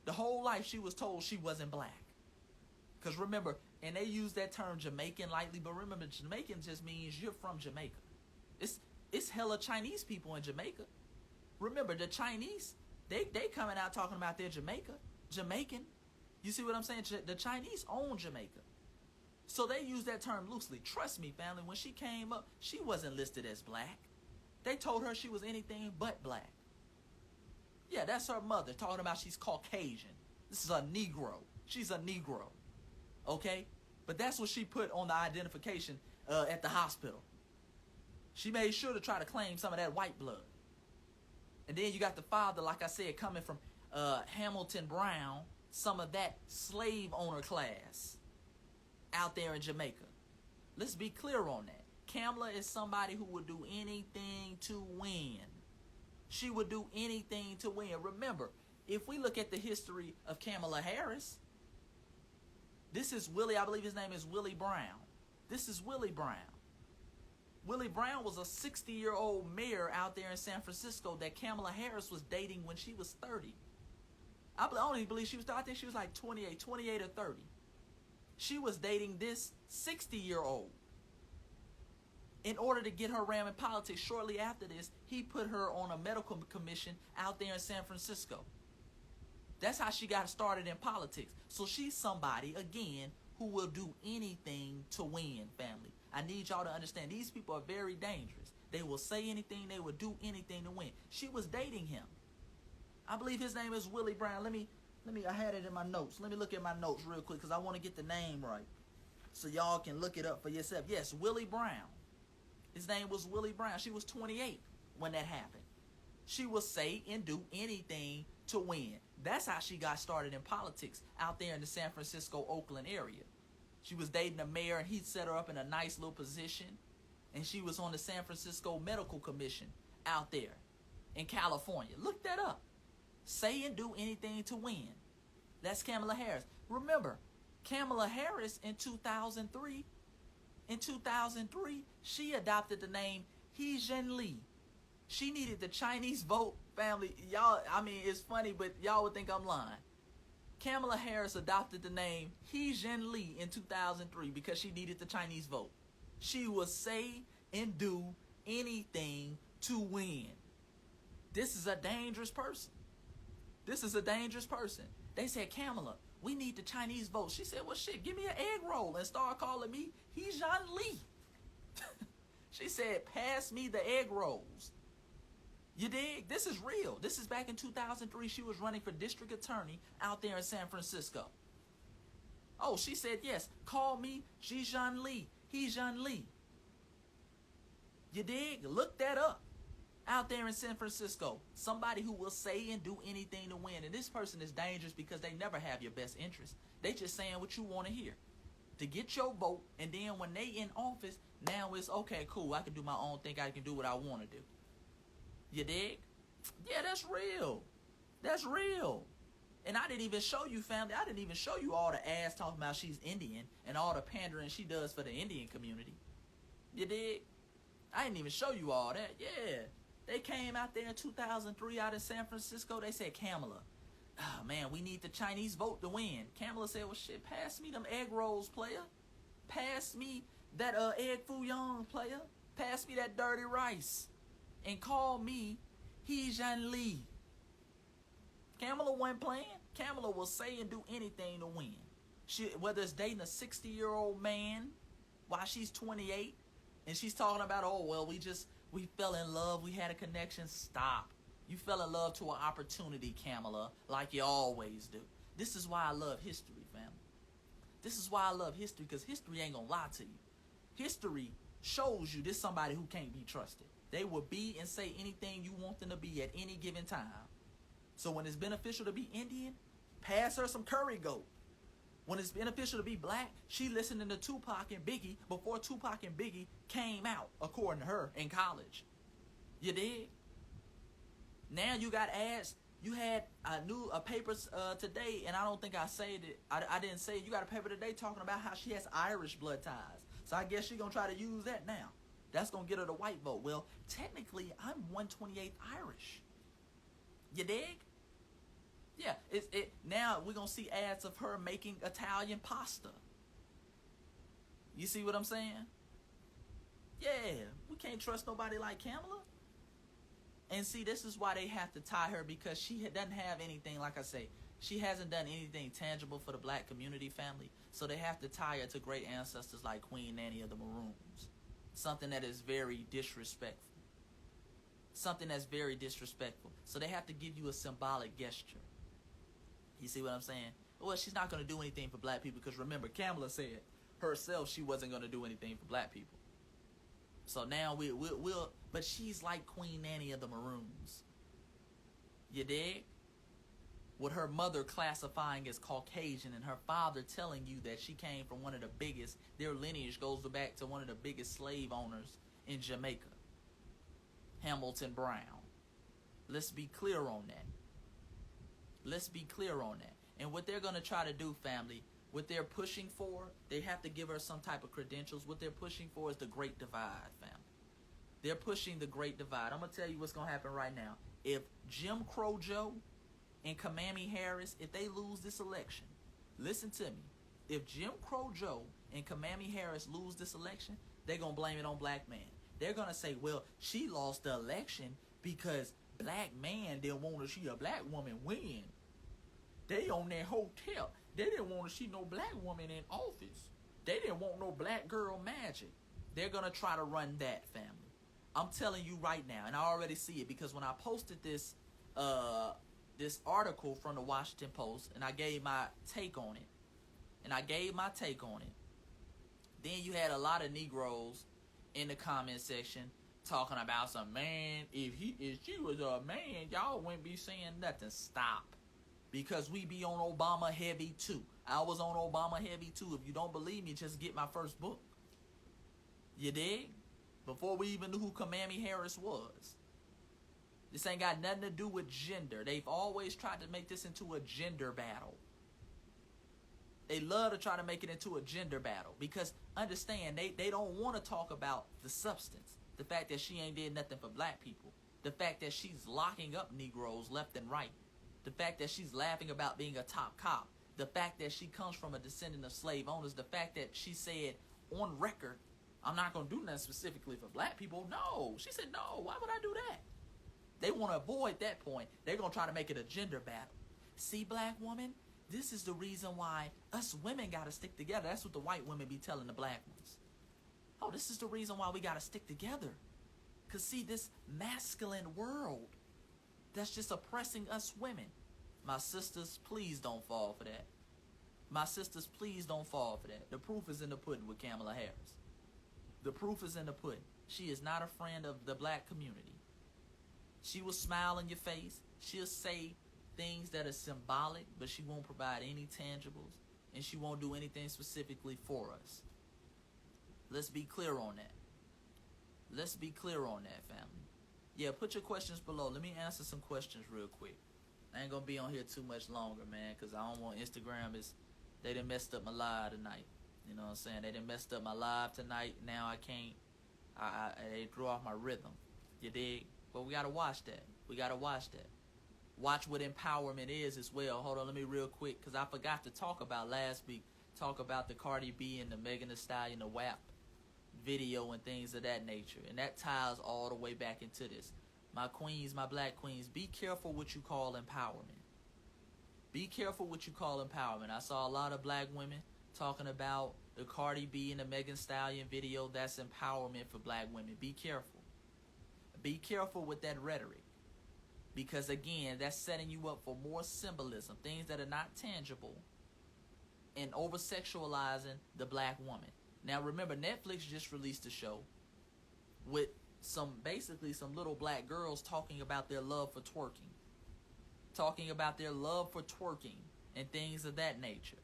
The whole life she was told she wasn't black. Because remember, and they use that term Jamaican lightly, but remember, Jamaican just means you're from Jamaica. It's hella Chinese people in Jamaica. Remember, the Chinese, they coming out talking about their Jamaican. You see what I'm saying? The Chinese own Jamaica. So they use that term loosely. Trust me, family, when she came up, she wasn't listed as black. They told her she was anything but black. Yeah, that's her mother talking about she's Caucasian. This is a Negro. She's a Negro. Okay? But that's what she put on the identification at the hospital. She made sure to try to claim some of that white blood. And then you got the father, like I said, coming from Hamilton Brown, some of that slave owner class out there in Jamaica. Let's be clear on that. Kamala is somebody who would do anything to win. She would do anything to win. Remember, if we look at the history of Kamala Harris, this is Willie, I believe his name is Willie Brown. This is Willie Brown. Willie Brown was a 60-year-old mayor out there in San Francisco that Kamala Harris was dating when she was 30. I only believe she was, I think she was like 28 or 30. She was dating this 60-year-old. In order to get her ram in politics, shortly after this, he put her on a medical commission out there in San Francisco. That's how she got started in politics. So she's somebody, again, who will do anything to win, family. I need y'all to understand, these people are very dangerous. They will say anything, they will do anything to win. She was dating him. I believe his name is Willie Brown. Let me, I had it in my notes. Let me look at my notes real quick because I want to get the name right. So y'all can look it up for yourself. Yes, Willie Brown. His name was Willie Brown. She was 28 when that happened. She will say and do anything to win. That's how she got started in politics out there in the San Francisco, Oakland area. She was dating a mayor and he set her up in a nice little position. And she was on the San Francisco Medical Commission out there in California. Look that up. Say and do anything to win. That's Kamala Harris. Remember, Kamala Harris in 2003, she adopted the name He Jianli. She needed the Chinese vote, family. Y'all, I mean, it's funny, but y'all would think I'm lying. Kamala Harris adopted the name He Jianli in 2003 because she needed the Chinese vote. She will say and do anything to win. This is a dangerous person. This is a dangerous person. They said, Kamala, we need the Chinese vote. She said, well, shit, give me an egg roll and start calling me He Jianli. She said, pass me the egg rolls. You dig? This is real. This is back in 2003. She was running for district attorney out there in San Francisco. Oh, she said, yes, call me He Jianli. He Jianli. You dig? Look that up. Out there in San Francisco, somebody who will say and do anything to win. And this person is dangerous because they never have your best interest. They just saying what you want to hear to get your vote. And then when they in office, now it's okay, cool. I can do my own thing. I can do what I want to do. You dig? Yeah, that's real. That's real. And I didn't even show you, family. I didn't even show you all the ass talking about she's Indian and all the pandering she does for the Indian community. You dig? I didn't even show you all that. Yeah. They came out there in 2003 out in San Francisco. They said, Kamala, oh, man, we need the Chinese vote to win. Kamala said, well, shit, pass me them egg rolls, player. Pass me that egg foo young, player. Pass me that dirty rice. And call me He Jianli. Kamala wasn't playing. Kamala will say and do anything to win. She, whether it's dating a 60-year-old man while she's 28, and she's talking about, oh, well, we fell in love, we had a connection. Stop. You fell in love to an opportunity, Kamala, like you always do. This is why I love history, family. This is why I love history, because history ain't gonna lie to you. History shows you this somebody who can't be trusted. They will be and say anything you want them to be at any given time. So when it's beneficial to be Indian, pass her some curry goat. When it's beneficial to be black, she listening to Tupac and Biggie before Tupac and Biggie came out, according to her, in college. You dig? Now you got ads. You had a paper today, and I don't think I said it. I didn't say it. You got a paper today talking about how she has Irish blood ties. So I guess she's going to try to use that now. That's going to get her the white vote. Well, technically, I'm 1/28 Irish. You dig? Yeah, now we're going to see ads of her making Italian pasta. You see what I'm saying? Yeah, we can't trust nobody like Kamala. And see, this is why they have to tie her, because she doesn't have anything, like I say, she hasn't done anything tangible for the black community, family. So they have to tie her to great ancestors like Queen Nanny of the Maroons. Something that is very disrespectful. Something that's very disrespectful. So they have to give you a symbolic gesture. You see what I'm saying? Well, she's not going to do anything for black people, because remember, Kamala said herself she wasn't going to do anything for black people. So now we'll but she's like Queen Nanny of the Maroons. You dig? with her mother classifying as Caucasian and her father telling you that she came from one of the biggest, their lineage goes back to one of the biggest slave owners in Jamaica, Hamilton Brown. Let's be clear on that. Let's be clear on that. And what they're going to try to do, family, what they're pushing for, they have to give her some type of credentials. What they're pushing for is the Great Divide, family. They're pushing the Great Divide. I'm going to tell you what's going to happen right now. If Jim Crow Joe and Kamami Harris, if they lose this election, listen to me. If Jim Crow Joe and Kamami Harris lose this election, they're going to blame it on black man. They're going to say, well, she lost the election because black man didn't want to see a black woman win. They on their hotel. They didn't want to see no black woman in office. They didn't want no black girl magic. They're going to try to run that, family. I'm telling you right now, and I already see it because when I posted this this article from the Washington Post and I gave my take on it, then you had a lot of Negroes in the comment section talking about some, man, if she was a man, y'all wouldn't be saying nothing. Stop. Because we be on Obama heavy too. I was on Obama heavy too. If you don't believe me, just get my first book. You dig? Before we even knew who Kamami Harris was. This ain't got nothing to do with gender. They've always tried to make this into a gender battle. They love to try to make it into a gender battle. Because, understand, they don't want to talk about the substance. The fact that she ain't did nothing for black people. The fact that she's locking up Negroes left and right. The fact that she's laughing about being a top cop. The fact that she comes from a descendant of slave owners. The fact that she said on record, I'm not going to do nothing specifically for black people. No. She said, no. Why would I do that? They want to avoid that point. They're going to try to make it a gender battle. See, black woman, this is the reason why us women got to stick together. That's what the white women be telling the black ones. Oh, this is the reason why we got to stick together. Because, see, this masculine world that's just oppressing us women. My sisters, please don't fall for that. My sisters, please don't fall for that. The proof is in the pudding with Kamala Harris. The proof is in the pudding. She is not a friend of the black community. She will smile in your face. She'll say things that are symbolic, but she won't provide any tangibles, and she won't do anything specifically for us. Let's be clear on that. Let's be clear on that, family. Yeah, put your questions below. Let me answer some questions real quick. I ain't going to be on here too much longer, man, because I don't want Instagram they done messed up my live tonight. You know what I'm saying? They done messed up my live tonight. Now I can't. They threw off my rhythm. You dig? But we got to watch that. We got to watch that. Watch what empowerment is as well. Hold on, let me real quick, because I forgot to talk about last week. Talk about the Cardi B and the Megan Thee Stallion, the WAP video and things of that nature. And that ties all the way back into this. My queens, my black queens, be careful what you call empowerment. Be careful what you call empowerment. I saw a lot of black women talking about the Cardi B and the Megan Thee Stallion video. That's empowerment for black women. Be careful. Be careful with that rhetoric. Because again, that's setting you up for more symbolism, things that are not tangible, and over-sexualizing the black woman. Now remember, Netflix just released a show with basically some little black girls talking about their love for twerking. Talking about their love for twerking and things of that nature.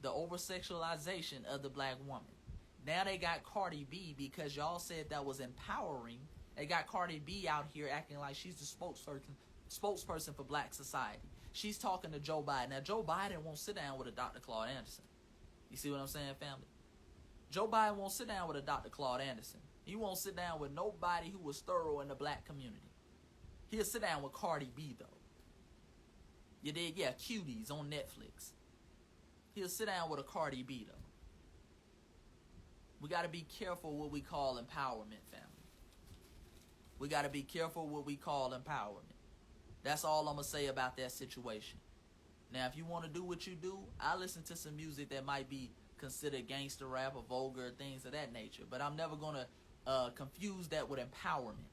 The over-sexualization of the black woman. Now they got Cardi B because y'all said that was empowering. They got Cardi B out here acting like she's the spokesperson for black society. She's talking to Joe Biden. Now, Joe Biden won't sit down with a Dr. Claude Anderson. You see what I'm saying, family? Joe Biden won't sit down with a Dr. Claude Anderson. He won't sit down with nobody who was thorough in the black community. He'll sit down with Cardi B, though. You dig? Yeah, Cuties on Netflix. He'll sit down with a Cardi B, though. We got to be careful what we call empowerment, family. We got to be careful what we call empowerment. That's all I'm going to say about that situation. Now, if you want to do what you do, I listen to some music that might be considered gangster rap or vulgar, things of that nature. But I'm never going to confuse that with empowerment.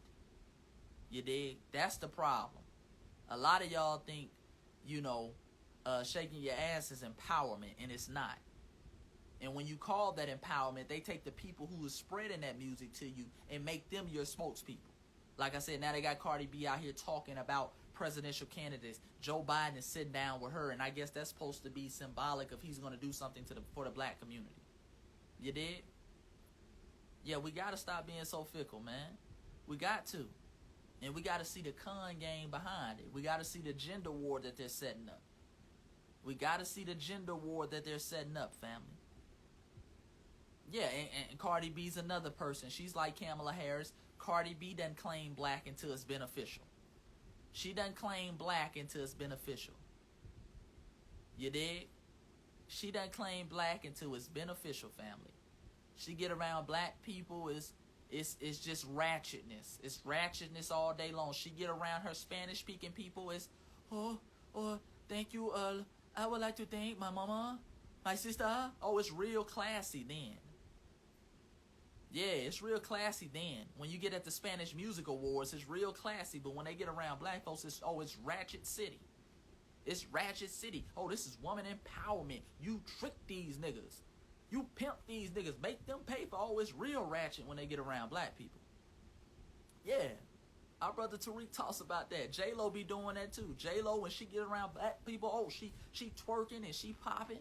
You dig? That's the problem. A lot of y'all think, shaking your ass is empowerment, and it's not. And when you call that empowerment, they take the people who is spreading that music to you and make them your spokespeople. Like I said, now they got Cardi B out here talking about presidential candidates. Joe Biden is sitting down with her, and I guess that's supposed to be symbolic of he's going to do something for the black community. You did? Yeah, we got to stop being so fickle, man. We got to. And we got to see the con game behind it. We got to see the gender war that they're setting up. We got to see the gender war that they're setting up, family. Yeah, and Cardi B's another person. She's like Kamala Harris. Cardi B doesn't claim black until it's beneficial. She doesn't claim black until it's beneficial. You dig? She doesn't claim black until it's beneficial, family. She get around black people, it's just ratchetness. It's ratchetness all day long. She get around her Spanish-speaking people, it's, thank you, I would like to thank my mama, my sister. Oh, it's real classy then. Yeah, it's real classy then. When you get at the Spanish Music Awards, it's real classy. But when they get around black folks, it's Ratchet City. It's Ratchet City. Oh, this is woman empowerment. You trick these niggas. You pimp these niggas. Make them pay for it's real ratchet when they get around black people. Yeah. Our brother Tariq talks about that. J-Lo be doing that too. J-Lo, when she get around black people, she twerking and she popping.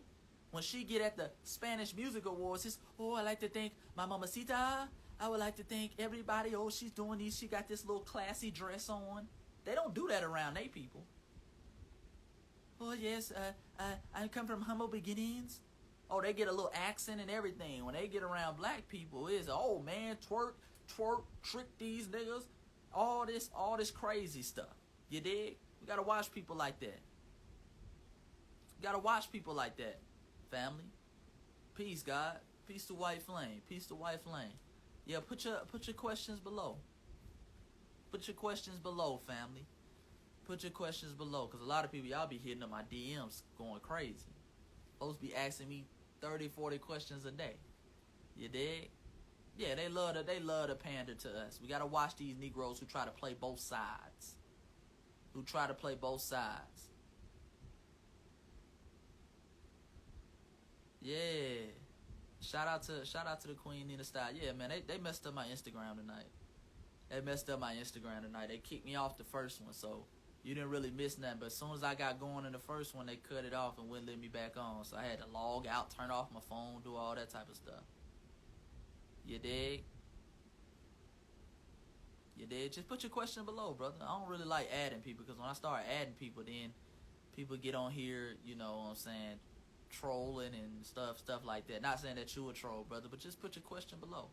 When she get at the Spanish Music Awards, it's, I like to thank my mamacita. I would like to thank everybody. She's doing these. She got this little classy dress on. They don't do that around they people. Yes, I come from humble beginnings. They get a little accent and everything. When they get around black people, it's, man, twerk, trick these niggas. All this crazy stuff. You dig? We gotta watch people like that. You gotta watch people like that. Family, peace, God, peace to White Flame, peace to White Flame. Yeah, put your questions below. Put your questions below, family. Put your questions below, cause a lot of people, y'all be hitting up my DMs going crazy. Folks be asking me 30, 40 questions a day. You dig? Yeah, they love to pander to us. We gotta watch these Negroes who try to play both sides. Yeah. Shout out to the Queen Nina Style. Yeah, man, they messed up my Instagram tonight. They kicked me off the first one, so you didn't really miss nothing. But as soon as I got going in the first one, they cut it off and wouldn't let me back on. So I had to log out, turn off my phone, do all that type of stuff. You dig? Just put your question below, brother. I don't really like adding people, because when I start adding people, then people get on here, you know what I'm saying, trolling and stuff like that. Not saying that you a troll, brother, but just put your question below.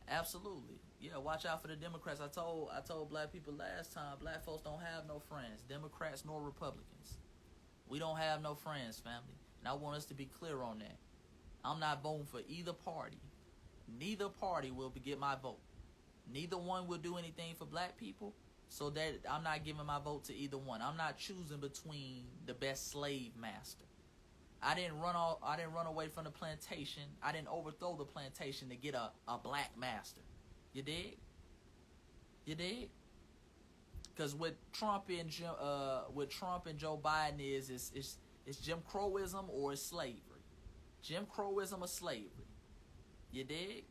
Absolutely. Yeah, watch out for the Democrats. I told black people last time, black folks don't have no friends, Democrats nor Republicans. We don't have no friends, family. And I want us to be clear on that. I'm not voting for either party. Neither party will get my vote. Neither one will do anything for black people, so that I'm not giving my vote to either one. I'm not choosing between the best slave master. I didn't run away from the plantation. I didn't overthrow the plantation to get a black master. You dig? Because what Trump and Joe Biden is Jim Crowism or it's slavery. Jim Crowism or slavery. You dig?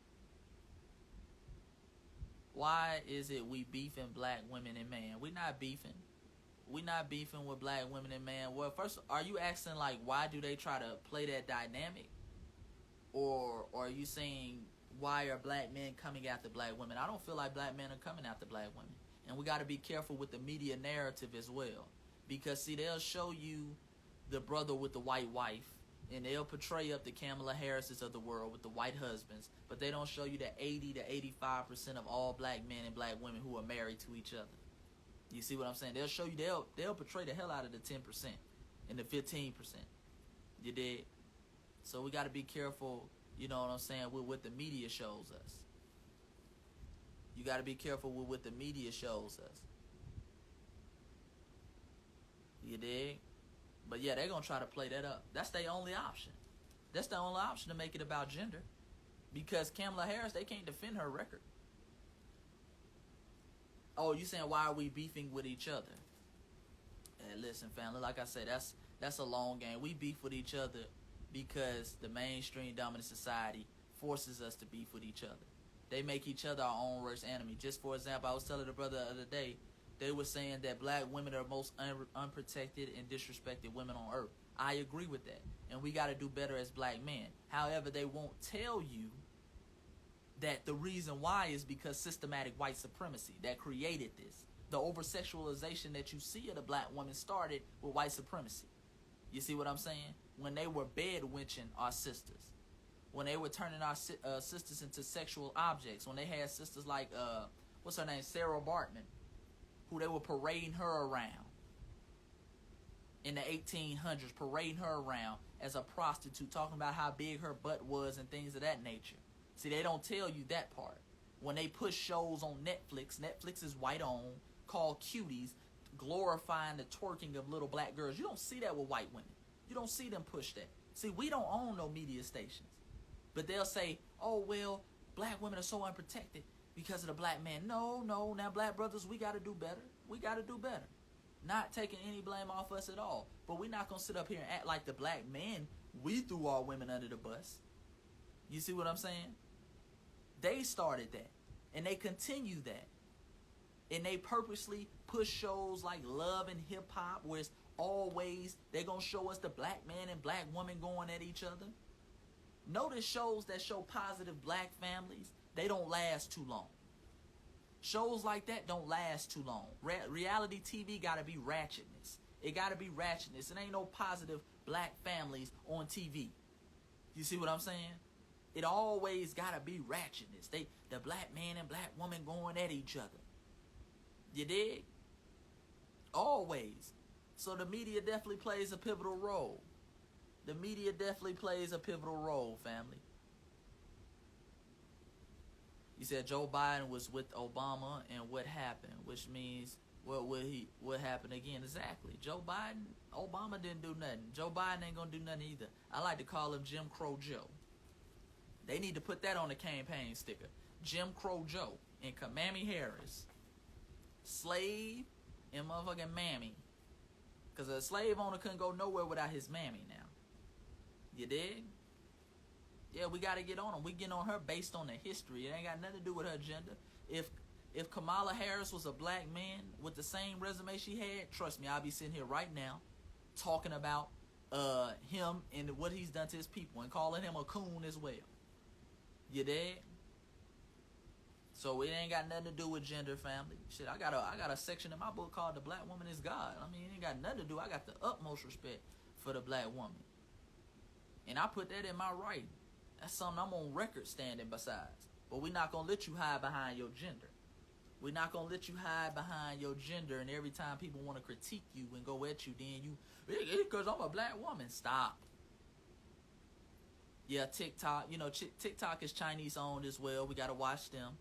Why is it we beefing black women and man? We not beefing. We not beefing with black women and man. Well, first, are you asking, like, why do they try to play that dynamic? Or are you saying, why are black men coming after black women? I don't feel like black men are coming after black women. And we got to be careful with the media narrative as well. Because, see, they'll show you the brother with the white wife, and they'll portray up the Kamala Harrises of the world with the white husbands, but they don't show you the 80 to 85% of all black men and black women who are married to each other. You see what I'm saying? They'll show you, they'll portray the hell out of the 10% and the 15%. You did? So we got to be careful, you know what I'm saying, with what the media shows us. You got to be careful with what the media shows us. You dig? But yeah, they're going to try to play that up. That's their only option. That's the only option to make it about gender. Because Kamala Harris, they can't defend her record. Oh, you saying, why are we beefing with each other? And listen, family, like I said, that's a long game. We beef with each other because the mainstream dominant society forces us to beef with each other. they make each other our own worst enemy. Just for example, I was telling the brother the other day, they were saying that black women are most unprotected and disrespected women on earth. I agree with that, and we got to do better as black men. However, they won't tell you that the reason why is because systematic white supremacy that created this. The over-sexualization that you see of the black woman started with white supremacy. You see what I'm saying? When they were bed-wenching our sisters. When they were turning our sisters into sexual objects. When they had sisters like, what's her name, Sarah Bartman, who they were parading her around in the 1800s, parading her around as a prostitute, talking about how big her butt was and things of that nature. See, they don't tell you that part. When they push shows on Netflix, Netflix is white-owned, called Cuties, glorifying the twerking of little black girls. You don't see that with white women. You don't see them push that. See, we don't own no media stations. But they'll say, oh, well, black women are so unprotected because of the black man. No, now black brothers, we got to do better. We got to do better. Not taking any blame off us at all. But we're not going to sit up here and act like the black men, we threw our women under the bus. You see what I'm saying? They started that. And they continue that. And they purposely push shows like Love and Hip Hop, where it's always they're going to show us the black man and black woman going at each other. Notice shows that show positive black families, they don't last too long. Shows like that don't last too long. Reality TV got to be ratchetness. It got to be ratchetness. It ain't no positive black families on TV. You see what I'm saying? It always got to be ratchetness. The black man and black woman going at each other. You dig? Always. So the media definitely plays a pivotal role. The media definitely plays a pivotal role, family. You said Joe Biden was with Obama and what happened, which means what happened again? Exactly. Obama didn't do nothing. Joe Biden ain't gonna do nothing either. I like to call him Jim Crow Joe. They need to put that on the campaign sticker. Jim Crow Joe and Kamami Harris. Slave and motherfucking mammy. Because a slave owner couldn't go nowhere without his mammy now. You dig? Yeah, we got to get on him. We get on her based on the history. It ain't got nothing to do with her gender. If Kamala Harris was a black man with the same resume she had, trust me, I'll be sitting here right now talking about him and what he's done to his people and calling him a coon as well. You dig? So it ain't got nothing to do with gender, family. Shit, I got a section in my book called The Black Woman is God. I mean, it ain't got nothing to do. I got the utmost respect for the black woman. And I put that in my writing. That's something I'm on record standing besides. But we're not going to let you hide behind your gender. We're not going to let you hide behind your gender, and every time people want to critique you and go at you, then you, because I'm a black woman. Stop. Yeah, TikTok. You know, TikTok is Chinese owned as well. We got to watch them.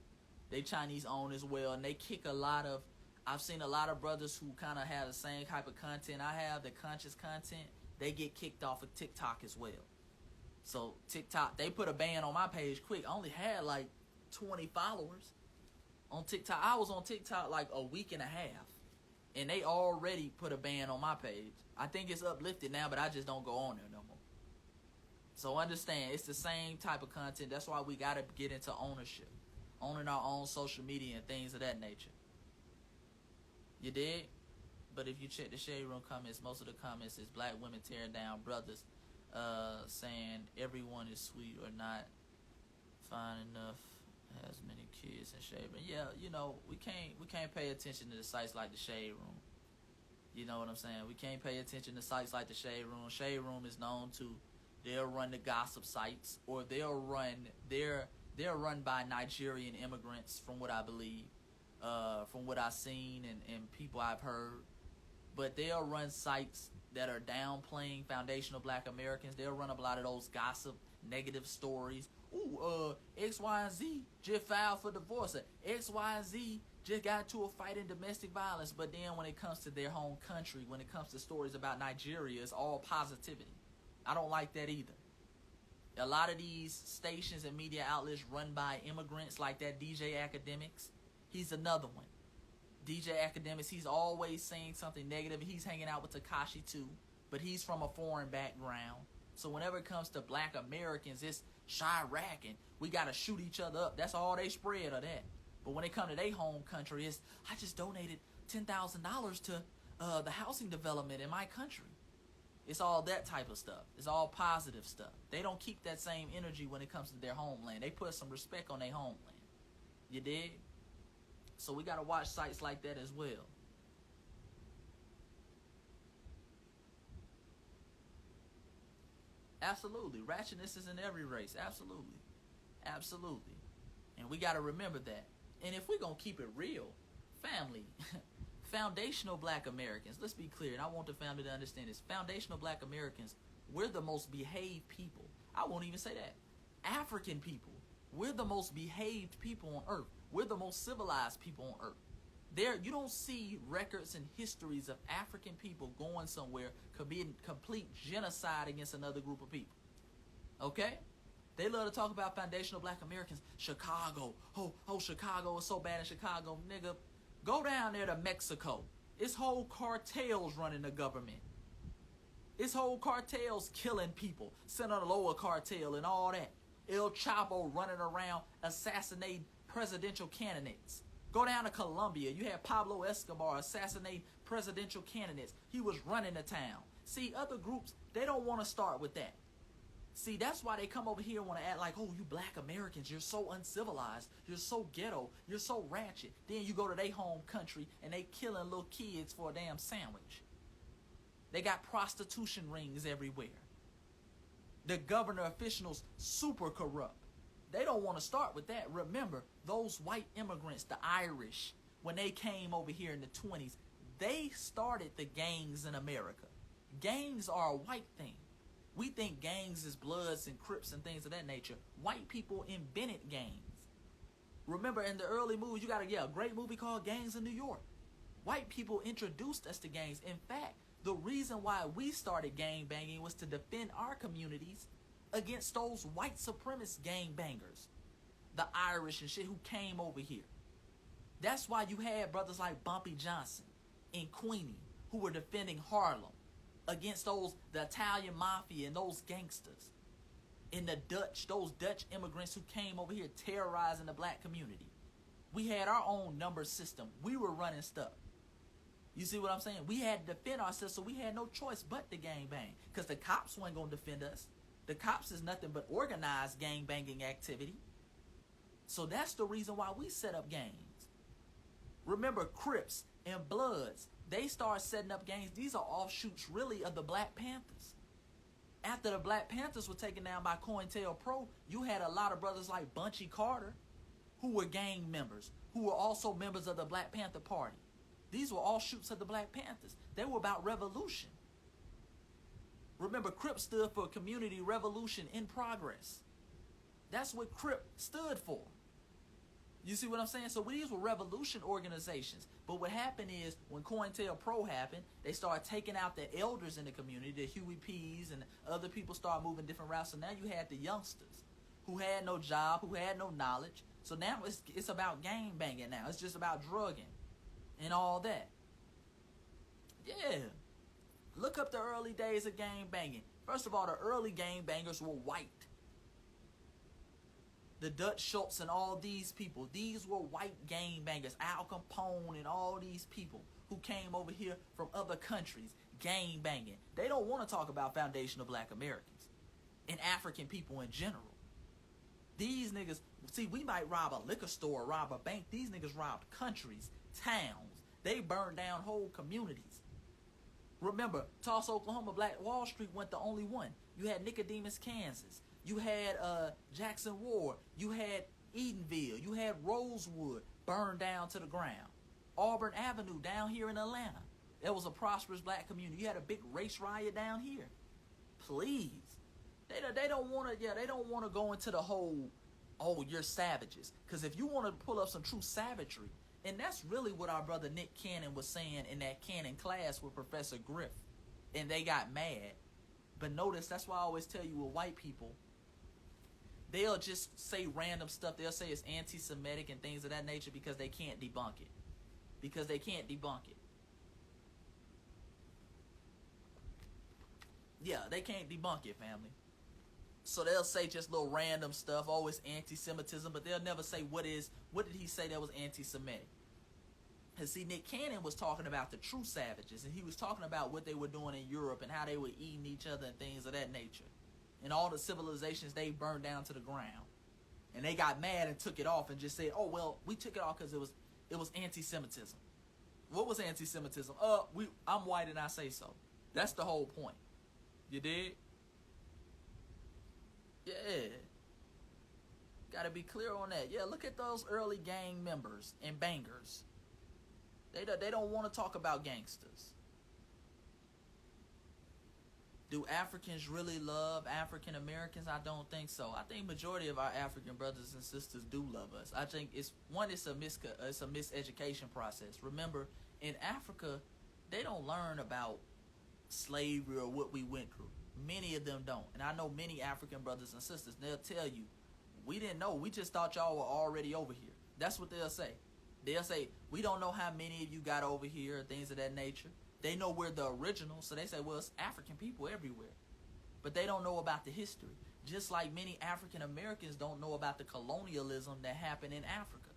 They Chinese owned as well, and they kick a lot of, I've seen a lot of brothers who kind of have the same type of content I have, the conscious content, they get kicked off of TikTok as well. So TikTok, they put a ban on my page quick. I only had like 20 followers on TikTok. I was on TikTok like a week and a half, and they already put a ban on my page. I think it's uplifted now, but I just don't go on there no more. So understand, it's the same type of content. That's why we got to get into ownership. Owning our own social media and things of that nature. You dig? But if you check the Shade Room comments, most of the comments is black women tearing down brothers, saying everyone is sweet or not fine enough, has many kids and Shade Room. Yeah, you know, we can't pay attention to the sites like the Shade Room. You know what I'm saying? We can't pay attention to sites like the Shade Room. Shade Room is known to, they'll run the gossip sites, or they're run by Nigerian immigrants, from what I believe, from what I've seen and people I've heard. But they'll run sites that are downplaying foundational black Americans. They'll run up a lot of those gossip, negative stories. Ooh, X, Y, and Z just filed for divorce. X, Y, and Z just got into a fight in domestic violence. But then when it comes to their home country, when it comes to stories about Nigeria, it's all positivity. I don't like that either. A lot of these stations and media outlets run by immigrants, like that DJ Academics. He's another one. DJ Academics, he's always saying something negative. He's hanging out with Tekashi too, but he's from a foreign background. So whenever it comes to black Americans, it's Chirac and we got to shoot each other up. That's all they spread of that. But when it comes to their home country, it's, I just donated $10,000 to the housing development in my country. It's all that type of stuff. It's all positive stuff. They don't keep that same energy when it comes to their homeland. They put some respect on their homeland. You dig? So we got to watch sites like that as well. Absolutely. Ratchetness is in every race. Absolutely. Absolutely. And we got to remember that. And if we're going to keep it real, family, foundational black Americans, let's be clear, and I want the family to understand this. Foundational black Americans, we're the most behaved people. I won't even say that. African people, we're the most behaved people on earth. We're the most civilized people on earth. There, you don't see records and histories of African people going somewhere committing complete genocide against another group of people. Okay? They love to talk about foundational black Americans. Chicago. Oh, Chicago is so bad in Chicago. Nigga, go down there to Mexico. It's whole cartels running the government. It's whole cartels killing people. Sinaloa cartel and all that. El Chapo running around assassinating presidential candidates. Go down to Colombia. You had Pablo Escobar assassinate presidential candidates. He was running the town. See, other groups, they don't want to start with that. See, that's why they come over here and want to act like, oh, you black Americans, you're so uncivilized. You're so ghetto. You're so ratchet. Then you go to their home country and they killing little kids for a damn sandwich. They got prostitution rings everywhere. The governor officials super corrupt. They don't want to start with that. Remember, those white immigrants, the Irish, when they came over here in the 20s, they started the gangs in America. Gangs are a white thing. We think gangs is Bloods and Crips and things of that nature. White people invented gangs. Remember, in the early movies, you got a great movie called Gangs in New York. White people introduced us to gangs. In fact, the reason why we started gang banging was to defend our communities against those white supremacist gangbangers, the Irish and shit who came over here. That's why you had brothers like Bumpy Johnson and Queenie who were defending Harlem against the Italian mafia and those gangsters. And those Dutch immigrants who came over here terrorizing the black community. We had our own number system. We were running stuff. You see what I'm saying? We had to defend ourselves, so we had no choice but to gang bang. Because the cops weren't going to defend us. The cops is nothing but organized gang banging activity. So that's the reason why we set up gangs. Remember, Crips and Bloods, they start setting up gangs. These are offshoots really of the Black Panthers. After the Black Panthers were taken down by COINTELPRO, you had a lot of brothers like Bunchy Carter who were gang members, who were also members of the Black Panther Party. These were offshoots of the Black Panthers. They were about revolution. Remember, Crip stood for Community Revolution in Progress. That's what Crip stood for. You see what I'm saying? So these were revolution organizations. But what happened is, when COINTELPRO happened, they started taking out the elders in the community, the Huey P's, and other people started moving different routes. So now you had the youngsters who had no job, who had no knowledge. So now it's about gang banging now. It's just about drugging and all that. Yeah. Look up the early days of gang banging. First of all, the early gang bangers were white. The Dutch Schultz and all these people, these were white gang bangers. Al Capone and all these people who came over here from other countries, gang banging. They don't want to talk about foundational black Americans and African people in general. These niggas, see, we might rob a liquor store, rob a bank. These niggas robbed countries, towns. They burned down whole communities. Remember, Tulsa, Oklahoma, Black Wall Street went the only one. You had Nicodemus, Kansas. You had Jackson Ward. You had Edenville. You had Rosewood burned down to the ground. Auburn Avenue down here in Atlanta. There was a prosperous black community. You had a big race riot down here. Please. They don't want to, they don't want to go into the whole, oh, you're savages. Because if you want to pull up some true savagery, and that's really what our brother Nick Cannon was saying in that Cannon class with Professor Griff. And they got mad. But notice, that's why I always tell you with white people, they'll just say random stuff. They'll say it's anti-Semitic and things of that nature because they can't debunk it. Yeah, they can't debunk it, family. So they'll say just little random stuff. Oh, it's anti-Semitism, but they'll never say what did he say that was anti-Semitic. And see, Nick Cannon was talking about the true savages, and he was talking about what they were doing in Europe and how they were eating each other and things of that nature. And all the civilizations they burned down to the ground. And they got mad and took it off and just said, oh, well, we took it off because it was anti-Semitism. What was anti-Semitism? I'm white and I say so. That's the whole point. You dig? Yeah. Gotta be clear on that. Yeah, look at those early gang members and bangers. They don't want to talk about gangsters. Do Africans really love African Americans? I don't think so. I think majority of our African brothers and sisters do love us. I think it's a miseducation process. Remember, in Africa, they don't learn about slavery or what we went through. Many of them don't. And I know many African brothers and sisters, they'll tell you, we didn't know. We just thought y'all were already over here. That's what they'll say. They'll say, we don't know how many of you got over here, things of that nature. They know we're the original, so they say, well, it's African people everywhere. But they don't know about the history. Just like many African Americans don't know about the colonialism that happened in Africa.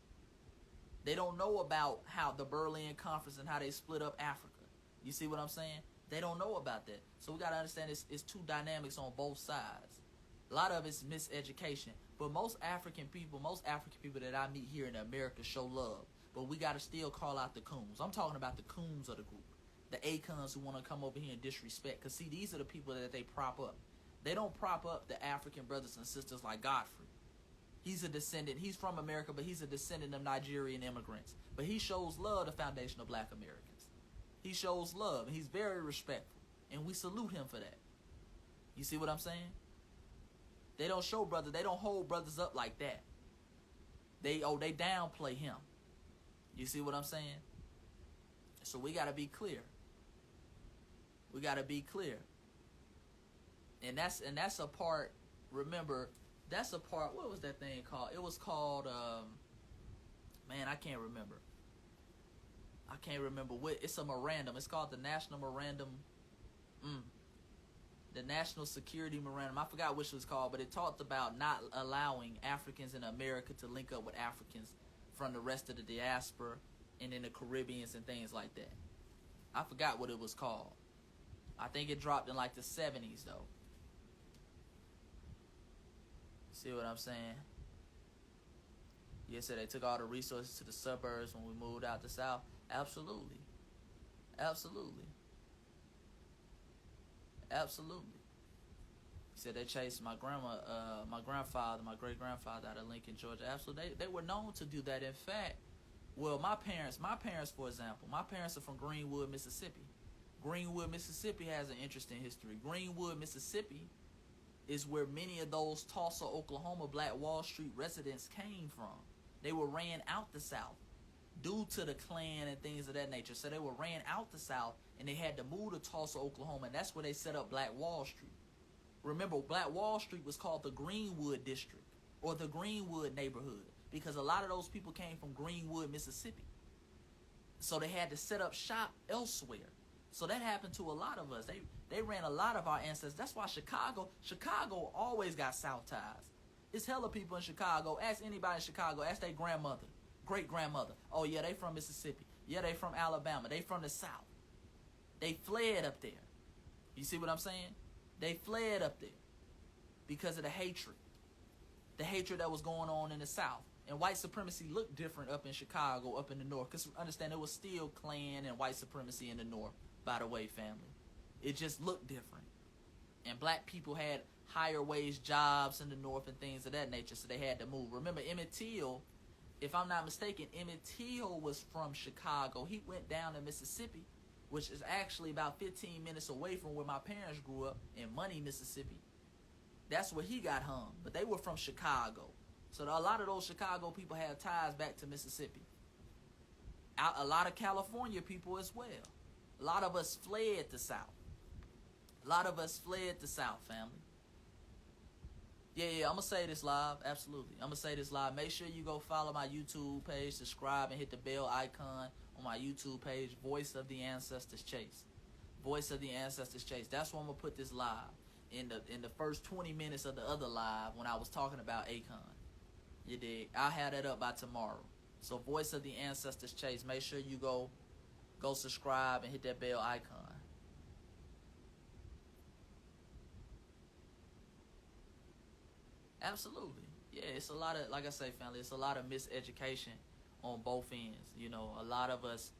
They don't know about how the Berlin Conference and how they split up Africa. You see what I'm saying? They don't know about that. So we got to understand it's two dynamics on both sides. A lot of it's miseducation. But most African people that I meet here in America show love. But we got to still call out the coons. I'm talking about the coons of the group. The Acons who want to come over here and disrespect. Because, see, these are the people that they prop up. They don't prop up the African brothers and sisters like Godfrey. He's a descendant. He's from America, but he's a descendant of Nigerian immigrants. But he shows love to Foundation of Black Americans. He shows love, and he's very respectful. And we salute him for that. You see what I'm saying? They don't show brothers. They don't hold brothers up like that. They downplay him. You see what I'm saying? So we got to be clear. We got to be clear. And that's a part, remember, that's a part, what was that thing called? It was called, man, I can't remember. It's a memorandum. It's called the National Memorandum, the National Security Memorandum. I forgot which it was called, but it talked about not allowing Africans in America to link up with Africans from the rest of the diaspora and in the Caribbeans and things like that. I forgot what it was called. I think it dropped in like the 70s though. See what I'm saying? Yeah, so they took all the resources to the suburbs when we moved out the South. Absolutely. Absolutely. Absolutely. He said they chased my grandfather, my great-grandfather out of Lincoln, Georgia. Absolutely. They were known to do that. In fact, well, my parents, for example, my parents are from Greenwood, Mississippi. Greenwood, Mississippi has an interesting history. Greenwood, Mississippi is where many of those Tulsa, Oklahoma Black Wall Street residents came from. They were ran out the South due to the Klan and things of that nature. So they were ran out the South and they had to move to Tulsa, Oklahoma, and that's where they set up Black Wall Street. Remember, Black Wall Street was called the Greenwood District or the Greenwood neighborhood because a lot of those people came from Greenwood, Mississippi. So they had to set up shop elsewhere. So that happened to a lot of us. They ran a lot of our ancestors. That's why Chicago always got South ties. It's hella people in Chicago. Ask anybody in Chicago. Ask their grandmother, great-grandmother. Oh, yeah, they from Mississippi. Yeah, they from Alabama. They from the South. They fled up there. You see what I'm saying? They fled up there because of the hatred. The hatred that was going on in the South. And white supremacy looked different up in Chicago, up in the North. Because understand, there was still Klan and white supremacy in the North, by the way, family. It just looked different. And black people had higher wage jobs in the North and things of that nature, so they had to move. Remember, Emmett Till, if I'm not mistaken, Emmett Till was from Chicago. He went down to Mississippi, which is actually about 15 minutes away from where my parents grew up, in Money, Mississippi. That's where he got hung. But they were from Chicago. So a lot of those Chicago people have ties back to Mississippi. A lot of California people as well. A lot of us fled the South. A lot of us fled the South, family. Yeah, I'm going to say this live. Absolutely. I'm going to say this live. Make sure you go follow my YouTube page, subscribe, and hit the bell icon on my YouTube page, Voice of the Ancestors Chase. Voice of the Ancestors Chase. That's where I'm gonna put this live. In the first 20 minutes of the other live when I was talking about Akon. You dig? I'll have that up by tomorrow. So Voice of the Ancestors Chase. Make sure you go subscribe and hit that bell icon. Absolutely. Yeah, it's a lot of, like I say, family, it's a lot of miseducation on both ends. You know, a lot of us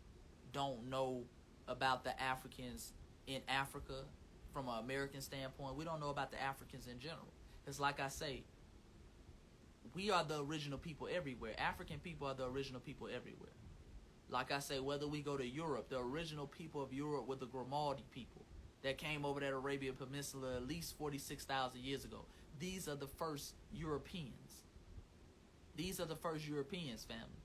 don't know about the Africans in Africa from an American standpoint. We don't know about the Africans in general. Because like I say, we are the original people everywhere. African people are the original people everywhere. Like I say, whether we go to Europe, the original people of Europe were the Grimaldi people that came over that Arabian Peninsula at least 46,000 years ago. These are the first Europeans. These are the first Europeans, family.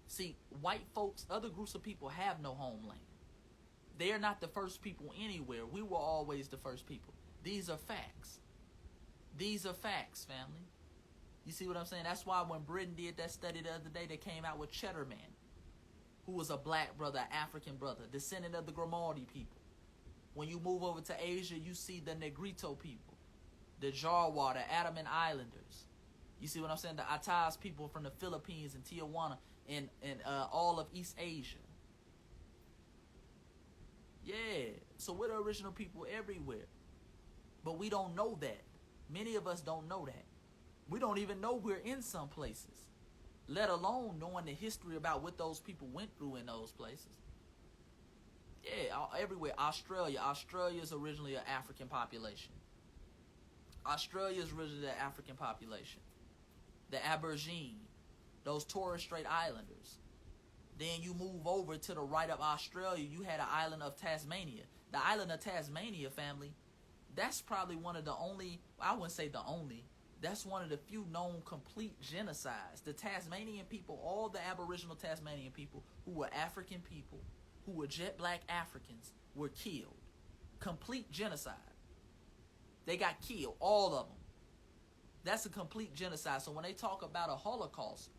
See, white folks, other groups of people have no homeland. They are not the first people anywhere. We were always the first people. These are facts. These are facts, family. You see what I'm saying? That's why when Britain did that study the other day, they came out with Cheddar Man, who was a black brother, African brother, descendant of the Grimaldi people. When you move over to Asia, you see the Negrito people, the Jawa, the Andaman Islanders. You see what I'm saying? The Atas people from the Philippines and Tijuana and all of East Asia. Yeah, so we're the original people everywhere. But we don't know that. Many of us don't know that. We don't even know we're in some places, let alone knowing the history about what those people went through in those places. Yeah, everywhere. Australia is originally an African population. Australia is originally an African population. The Aborigine, those Torres Strait Islanders. Then you move over to the right of Australia, you had an island of Tasmania. The island of Tasmania, family, that's probably one of the only, I wouldn't say the only, that's one of the few known complete genocides. The Tasmanian people, all the Aboriginal Tasmanian people who were African people, who were jet black Africans, were killed. Complete genocide. They got killed, all of them. That's a complete genocide. So when they talk about a Holocaust,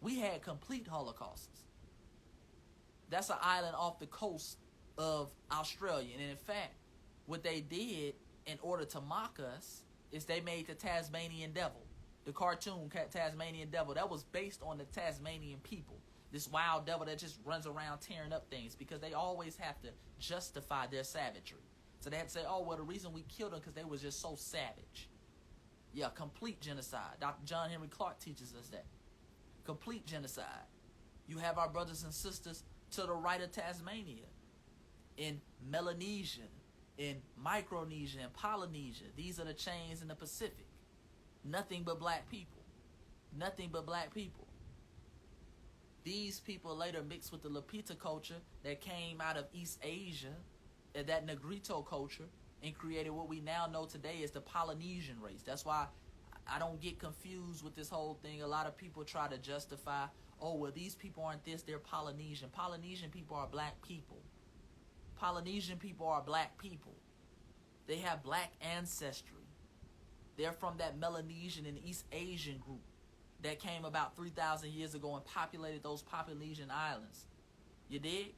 we had complete Holocausts. That's an island off the coast of Australia. And in fact, what they did in order to mock us is they made the Tasmanian Devil, the cartoon Tasmanian Devil. That was based on the Tasmanian people. This wild devil that just runs around tearing up things, because they always have to justify their savagery. So they had to say, oh, well, the reason we killed them because they was just so savage. Yeah, complete genocide. Dr. John Henry Clark teaches us that. Complete genocide. You have our brothers and sisters to the right of Tasmania, in Melanesia, in Micronesia, and Polynesia. These are the chains in the Pacific. Nothing but black people. Nothing but black people. These people later mixed with the Lapita culture that came out of East Asia, and that Negrito culture, and created what we now know today as the Polynesian race. That's why I don't get confused with this whole thing. A lot of people try to justify, oh, well, these people aren't this, they're Polynesian. Polynesian people are black people. Polynesian people are black people. They have black ancestry. They're from that Melanesian and East Asian group that came about 3,000 years ago and populated those Polynesian islands. You dig?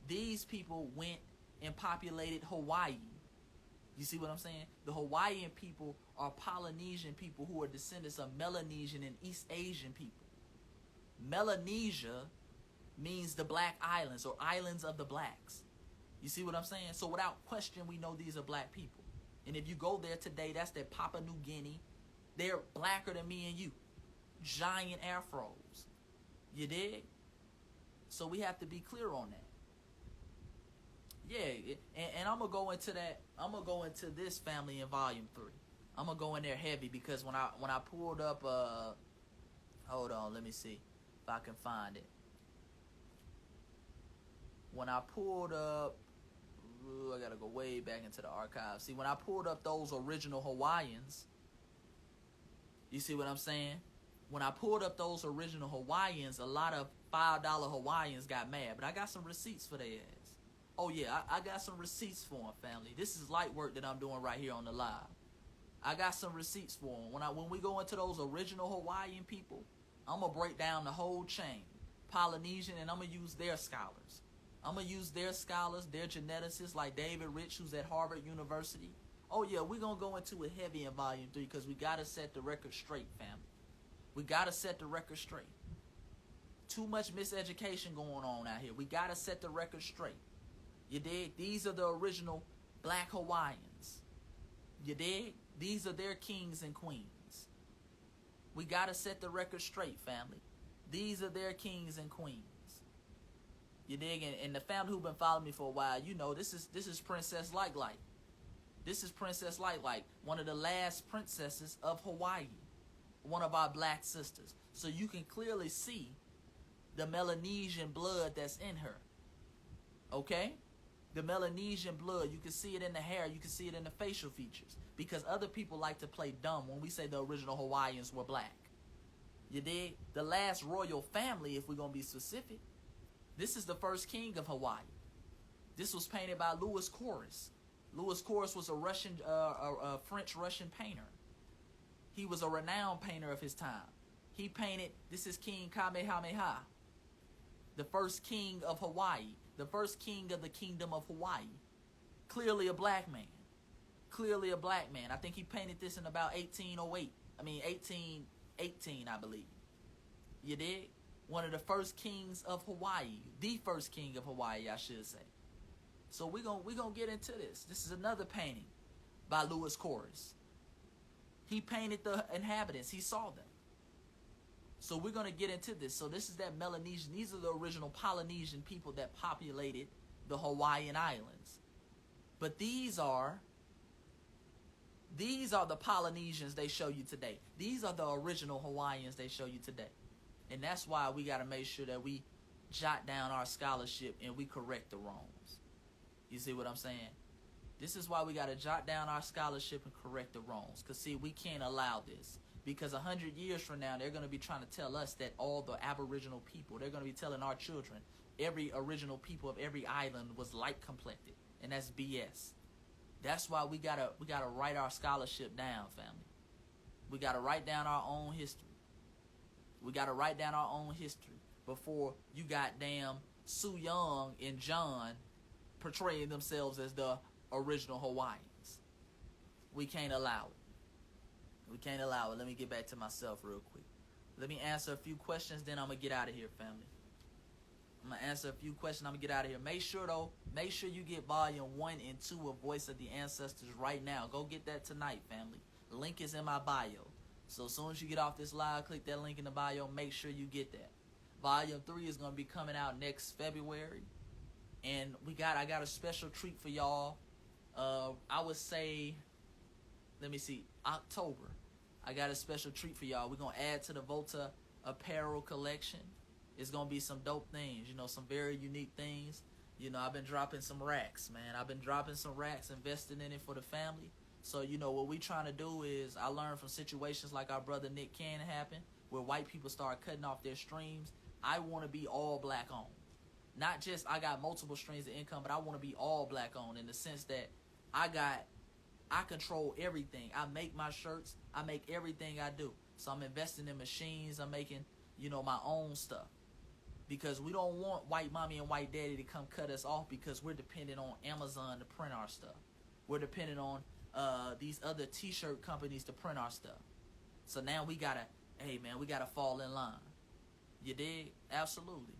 These people went and populated Hawaii. You see what I'm saying? The Hawaiian people are Polynesian people who are descendants of Melanesian and East Asian people. Melanesia means the Black Islands, or islands of the blacks. You see what I'm saying? So without question, we know these are black people. And if you go there today, that's their Papua New Guinea. They're blacker than me and you. Giant afros. You dig? So we have to be clear on that. Yeah, and I'm gonna go into that. I'm gonna go into this family in volume 3. I'm gonna go in there heavy, because when I pulled up, hold on, let me see if I can find it. When I pulled up, I gotta go way back into the archives. See, when I pulled up those original Hawaiians, you see what I'm saying? When I pulled up those original Hawaiians, a lot of $5 Hawaiians got mad, but I got some receipts for their ass. Oh yeah, I got some receipts for them, family. This is light work that I'm doing right here on the live. I got some receipts for them. When we go into those original Hawaiian people, I'm gonna break down the whole chain, Polynesian, and I'm gonna use their scholars. I'm going to use their scholars, their geneticists like David Rich, who's at Harvard University. Oh, yeah, we're going to go into it heavy in Volume 3 because we got to set the record straight, family. We got to set the record straight. Too much miseducation going on out here. We got to set the record straight. You dig? These are the original black Hawaiians. You dig? These are their kings and queens. We got to set the record straight, family. These are their kings and queens. You dig? And the family who've been following me for a while, you know, this is Princess Light Light. This is Princess Light Light, one of the last princesses of Hawaii, one of our black sisters. So you can clearly see the Melanesian blood that's in her. Okay? The Melanesian blood, you can see it in the hair, you can see it in the facial features. Because other people like to play dumb when we say the original Hawaiians were black. You dig? The last royal family, if we're going to be specific, this is the first king of Hawaii. This was painted by Louis Corus. Louis Corus was a French-Russian painter. He was a renowned painter of his time. He painted, this is King Kamehameha, the first king of Hawaii, the first king of the kingdom of Hawaii. Clearly a black man. Clearly a black man. I think he painted this in about 1818, I believe. You dig? One of the first kings of Hawaii. The first king of Hawaii, I should say. So we're gonna get into this. This is another painting by Louis Corus. He painted the inhabitants. He saw them. So we're going to get into this. So this is that Melanesian. These are the original Polynesian people that populated the Hawaiian Islands. But these are the Polynesians they show you today. These are the original Hawaiians they show you today. And that's why we got to make sure that we jot down our scholarship and we correct the wrongs. You see what I'm saying? This is why we got to jot down our scholarship and correct the wrongs. Because, see, we can't allow this. Because 100 years from now, they're going to be trying to tell us that all the Aboriginal people, they're going to be telling our children, every original people of every island was light-complected. And that's BS. That's why we gotta write our scholarship down, family. We got to write down our own history. We got to write down our own history before you got damn Sue Young and John portraying themselves as the original Hawaiians. We can't allow it. We can't allow it. Let me get back to myself real quick. Let me answer a few questions, then I'm going to get out of here, family. I'm going to answer a few questions, I'm going to get out of here. Make sure you get volume 1 and 2 of Voice of the Ancestors right now. Go get that tonight, family. The link is in my bio. So as soon as you get off this live, click that link in the bio. Make sure you get that. Volume 3 is going to be coming out next February. And I got a special treat for y'all. I would say, let me see, October. I got a special treat for y'all. We're going to add to the Volta apparel collection. It's going to be some dope things, some very unique things. I've been dropping some racks, man. I've been dropping some racks, investing in it for the family. So, what we trying to do is, I learned from situations like our brother Nick Cannon happened, where white people start cutting off their streams. I want to be all black owned. Not just I got multiple streams of income, but I want to be all black owned in the sense that I control everything. I make my shirts. I make everything I do. So I'm investing in machines. I'm making, my own stuff. Because we don't want white mommy and white daddy to come cut us off because we're dependent on Amazon to print our stuff. We're dependent on these other t-shirt companies to print our stuff. So now we gotta fall in line. You dig? Absolutely.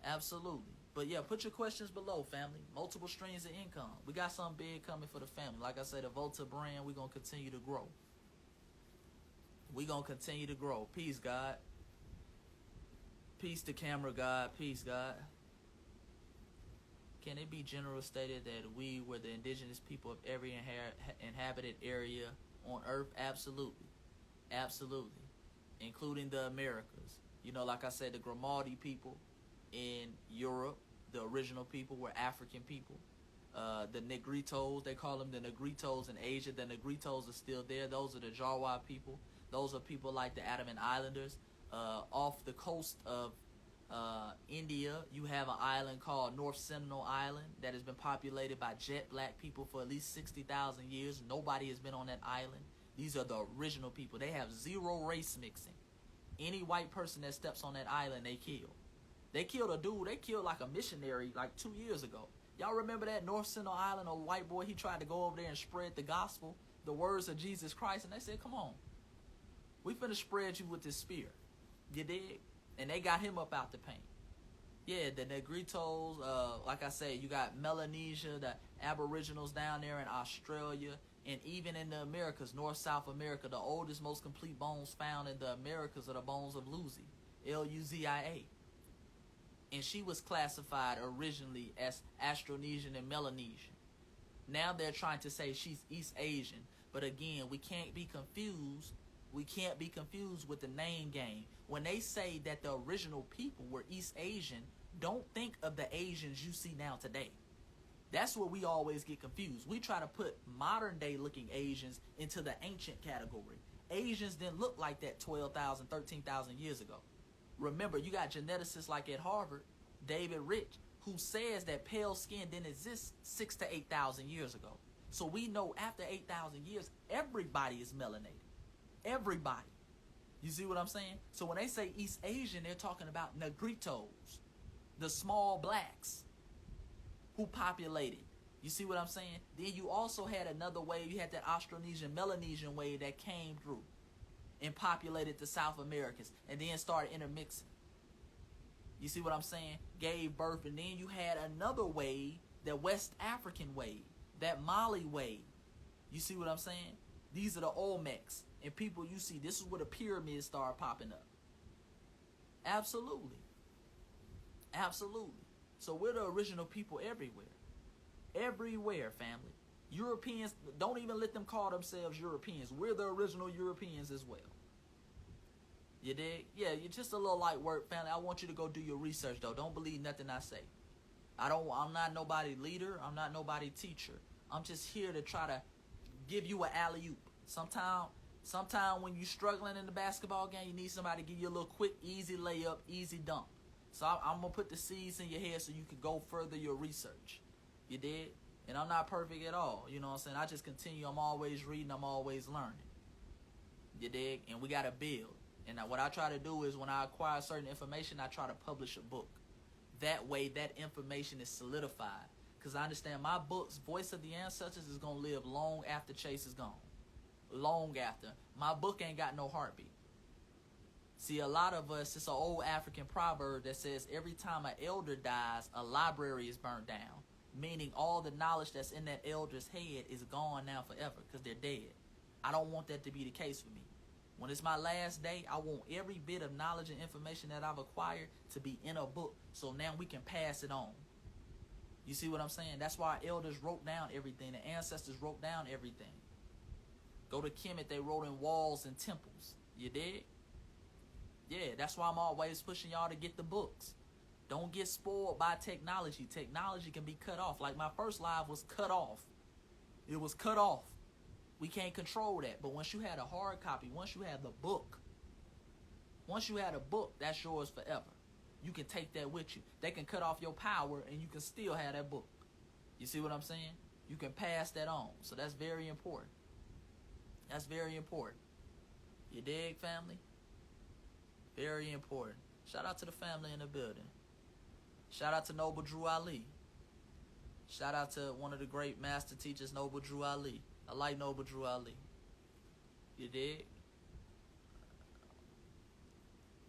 Absolutely. But yeah, put your questions below, family. Multiple streams of income. We got something big coming for the family. Like I said, the Volta brand, we're going to continue to grow. We're going to continue to grow. Peace, God. Peace to camera, God. Peace, God. Can it be generally stated that we were the indigenous people of every inhabited area on Earth? Absolutely. Absolutely. Including the Americas. Like I said, the Grimaldi people in Europe, the original people were African people. The Negritos, they call them the Negritos in Asia. The Negritos are still there. Those are the Jawa people. Those are people like the Andaman Islanders. Off the coast of India, you have an island called North Sentinel Island that has been populated by jet black people for at least 60,000 years. Nobody has been on that island. These are the original people. They have zero race mixing. Any white person that steps on that island, they kill. They killed a dude. They killed like a missionary like 2 years ago. Y'all remember that North Central Island, a white boy, he tried to go over there and spread the gospel, the words of Jesus Christ, and they said, come on, we finna spread you with this spear. You dig? And they got him up out the paint. Yeah, the Negritos, like I said, you got Melanesia, the Aboriginals down there in Australia, and even in the Americas, North, South America, the oldest, most complete bones found in the Americas are the bones of Luzia, L-U-Z-I-A. And she was classified originally as Austronesian and Melanesian. Now they're trying to say she's East Asian, but again, we can't be confused. We can't be confused with the name game. When they say that the original people were East Asian, don't think of the Asians you see now today. That's where we always get confused. We try to put modern day looking Asians into the ancient category. Asians didn't look like that 12,000, 13,000 years ago. Remember, you got geneticists like at Harvard, David Rich, who says that pale skin didn't exist 6,000 to 8,000 years ago. So we know after 8,000 years, everybody is melanated. Everybody. You see what I'm saying? So when they say East Asian, they're talking about Negritos, the small blacks who populated. You see what I'm saying? Then you also had another wave. You had that Austronesian, Melanesian wave that came through and populated the South Americas and then started intermixing. You see what I'm saying? Gave birth. And then you had another wave, that West African wave, that Mali wave. You see what I'm saying? These are the Olmecs. And people, you see, this is where the pyramids start popping up. Absolutely. Absolutely. So we're the original people everywhere. Everywhere, family. Europeans, don't even let them call themselves Europeans. We're the original Europeans as well. You dig? Yeah, you're just a little light work, family. I want you to go do your research, though. Don't believe nothing I say. I'm not nobody leader. I'm not nobody teacher. I'm just here to try to give you an alley-oop. Sometime when you're struggling in the basketball game, you need somebody to give you a little quick, easy layup, easy dunk. So I'm going to put the seeds in your head so you can go further your research. You did? And I'm not perfect at all. You know what I'm saying? I just continue. I'm always reading. I'm always learning. You dig? And we got to build. And what I try to do is when I acquire certain information, I try to publish a book. That way, that information is solidified. Because I understand my book's Voice of the Ancestors is going to live long after Chase is gone. Long after. My book ain't got no heartbeat. See, a lot of us, it's an old African proverb that says every time an elder dies, a library is burned down. Meaning all the knowledge that's in that elder's head is gone now forever because they're dead. I don't want that to be the case for me. When it's my last day, I want every bit of knowledge and information that I've acquired to be in a book so now we can pass it on. You see what I'm saying? That's why elders wrote down everything. The ancestors wrote down everything. Go to Kemet, they wrote in walls and temples. You dig? Yeah, that's why I'm always pushing y'all to get the books. Don't get spoiled by technology. Technology can be cut off. Like my first live was cut off. It was cut off. We can't control that. But once you had a hard copy, once you had the book, that's yours forever. You can take that with you. They can cut off your power and you can still have that book. You see what I'm saying? You can pass that on. So that's very important. That's very important. You dig, family? Very important. Shout out to the family in the building. Shout out to Noble Drew Ali. Shout out to one of the great master teachers, Noble Drew Ali. I like Noble Drew Ali. You dig?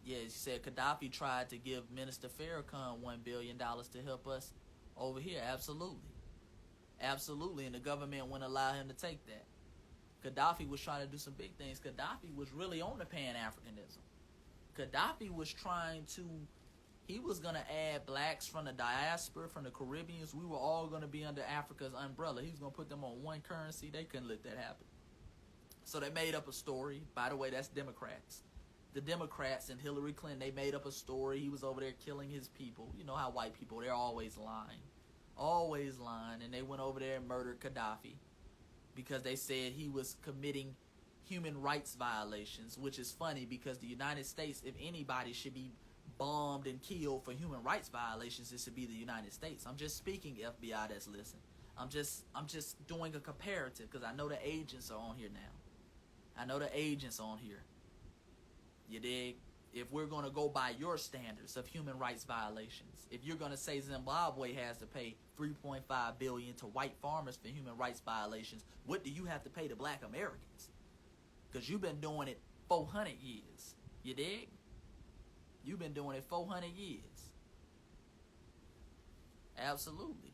Yeah, she said Gaddafi tried to give Minister Farrakhan $1 billion to help us over here. Absolutely. Absolutely. And the government wouldn't allow him to take that. Gaddafi was trying to do some big things. Gaddafi was really on the Pan-Africanism. Gaddafi was trying to, he was going to add blacks from the diaspora, from the Caribbeans. We were all going to be under Africa's umbrella. He was going to put them on one currency. They couldn't let that happen. So they made up a story. By the way, that's Democrats. The Democrats and Hillary Clinton, they made up a story. He was over there killing his people. You know how white people, they're always lying. Always lying. And they went over there and murdered Gaddafi because they said he was committing human rights violations, which is funny because the United States, if anybody should be bombed and killed for human rights violations, it should be the United States. I'm just speaking, FBI that's listening. I'm just doing a comparative because I know the agents are on here now. I know the agents on here. You dig? if we're going to go by your standards of human rights violations, if you're going to say Zimbabwe has to pay $3.5 billion to white farmers for human rights violations, what do you have to pay to black Americans? Because you've been doing it 400 years. You dig? You've been doing it 400 years. Absolutely.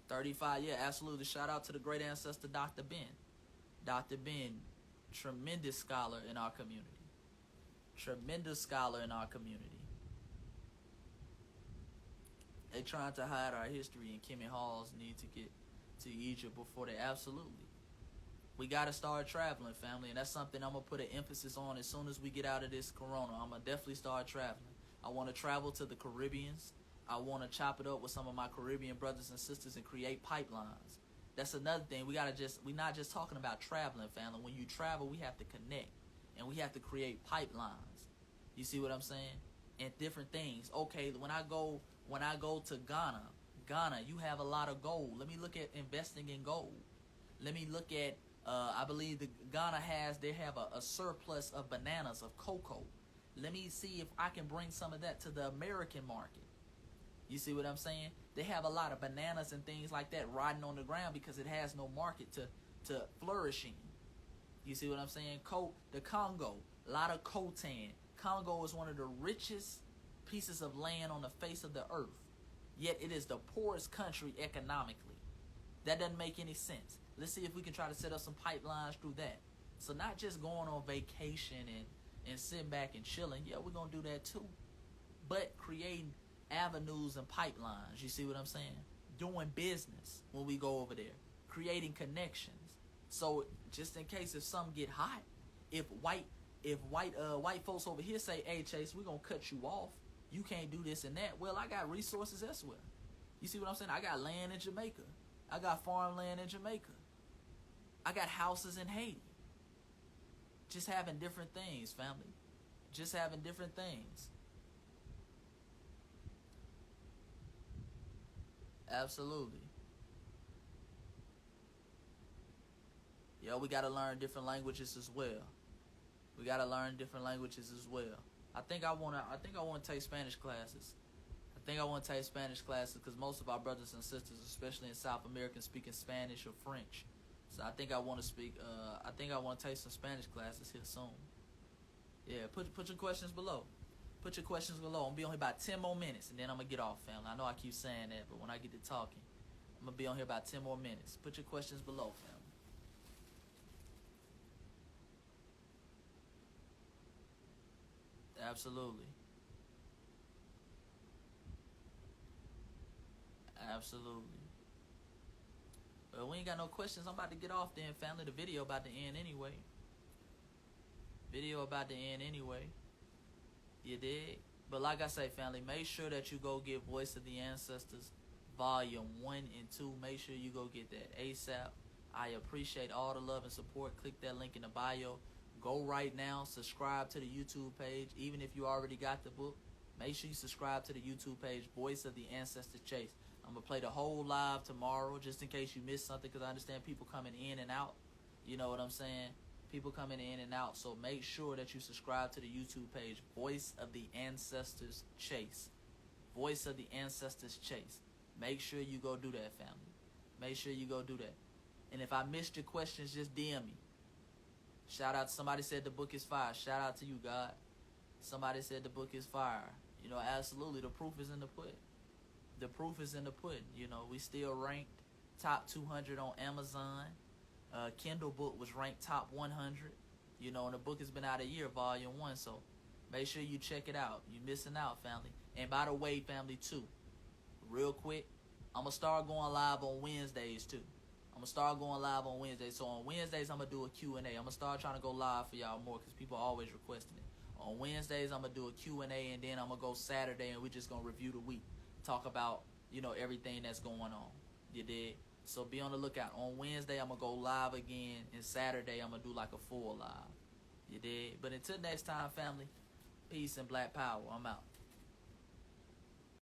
35, yeah, absolutely. Shout out to the great ancestor, Dr. Ben. Dr. Ben, tremendous scholar in our community. Tremendous scholar in our community. They trying to hide our history, and Kimmy Halls need to get to Egypt before they absolutely. We got to start traveling, family, and that's something I'm going to put an emphasis on as soon as we get out of this corona. I'm going to definitely start traveling. I want to travel to the Caribbeans. I want to chop it up with some of my Caribbean brothers and sisters and create pipelines. That's another thing. We're not just talking about traveling, family. When you travel, we have to connect, and we have to create pipelines. You see what I'm saying? And different things. Okay, when I go to Ghana, you have a lot of gold. Let me look at investing in gold. Let me look at, I believe Ghana have a surplus of bananas, of cocoa. Let me see if I can bring some of that to the American market. You see what I'm saying? They have a lot of bananas and things like that riding on the ground because it has no market to flourish in. You see what I'm saying? The Congo, a lot of coltan. Congo is one of the richest pieces of land on the face of the earth. Yet it is the poorest country economically. That doesn't make any sense. Let's see if we can try to set up some pipelines through that. So not just going on vacation and sitting back and chilling. Yeah, we're going to do that too. But creating avenues and pipelines. You see what I'm saying? Doing business when we go over there. Creating connections. So just in case if some get hot, if white folks over here say, hey Chase, we're going to cut you off. You can't do this and that. Well, I got resources elsewhere. You see what I'm saying? I got land in Jamaica. I got farmland in Jamaica. I got houses in Haiti. Just having different things, family. Just having different things. Absolutely. Yeah, we got to learn different languages as well. We got to learn different languages as well. I think I want to take Spanish classes. Because most of our brothers and sisters, especially in South America, speaking Spanish or French. So I think I want to take some Spanish classes here soon. Yeah, put your questions below. Put your questions below. I'm going to be on here about 10 more minutes, and then I'm going to get off, family. I know I keep saying that, but when I get to talking, I'm going to be on here about 10 more minutes. Put your questions below, family. Absolutely. Absolutely. Well, we ain't got no questions. I'm about to get off then, family. The video about to end anyway. You dig? But like I say, family, make sure that you go get Voice of the Ancestors Volume 1 and 2. Make sure you go get that ASAP. I appreciate all the love and support. Click that link in the bio. Go right now. Subscribe to the YouTube page. Even if you already got the book, make sure you subscribe to the YouTube page, Voice of the Ancestor Chase. I'm going to play the whole live tomorrow just in case you missed something, because I understand people coming in and out. You know what I'm saying? People coming in and out. So make sure that you subscribe to the YouTube page, Voice of the Ancestors Chase. Voice of the Ancestors Chase. Make sure you go do that, family. Make sure you go do that. And if I missed your questions, just DM me. Shout out to somebody said the book is fire. Shout out to you, God. Somebody said the book is fire. You know, absolutely. The proof is in the pudding. The proof is in the pudding. You know, we still ranked top 200 on Amazon. Kindle book was ranked top 100. You know, and the book has been out a year, volume 1. So make sure you check it out. You're missing out, family. And by the way, family, too, real quick, I'm going to start going live on Wednesdays, too. So on Wednesdays, I'm going to do a Q&A. I'm going to start trying to go live for y'all more because people are always requesting it. On Wednesdays, I'm going to do a Q&A, and then I'm going to go Saturday, and we're just going to review the week. Talk about, you know, everything that's going on. You did? So be on the lookout. On Wednesday, I'm going to go live again, and Saturday, I'm going to do like a full live. You did? But until next time, family, peace and black power. I'm out.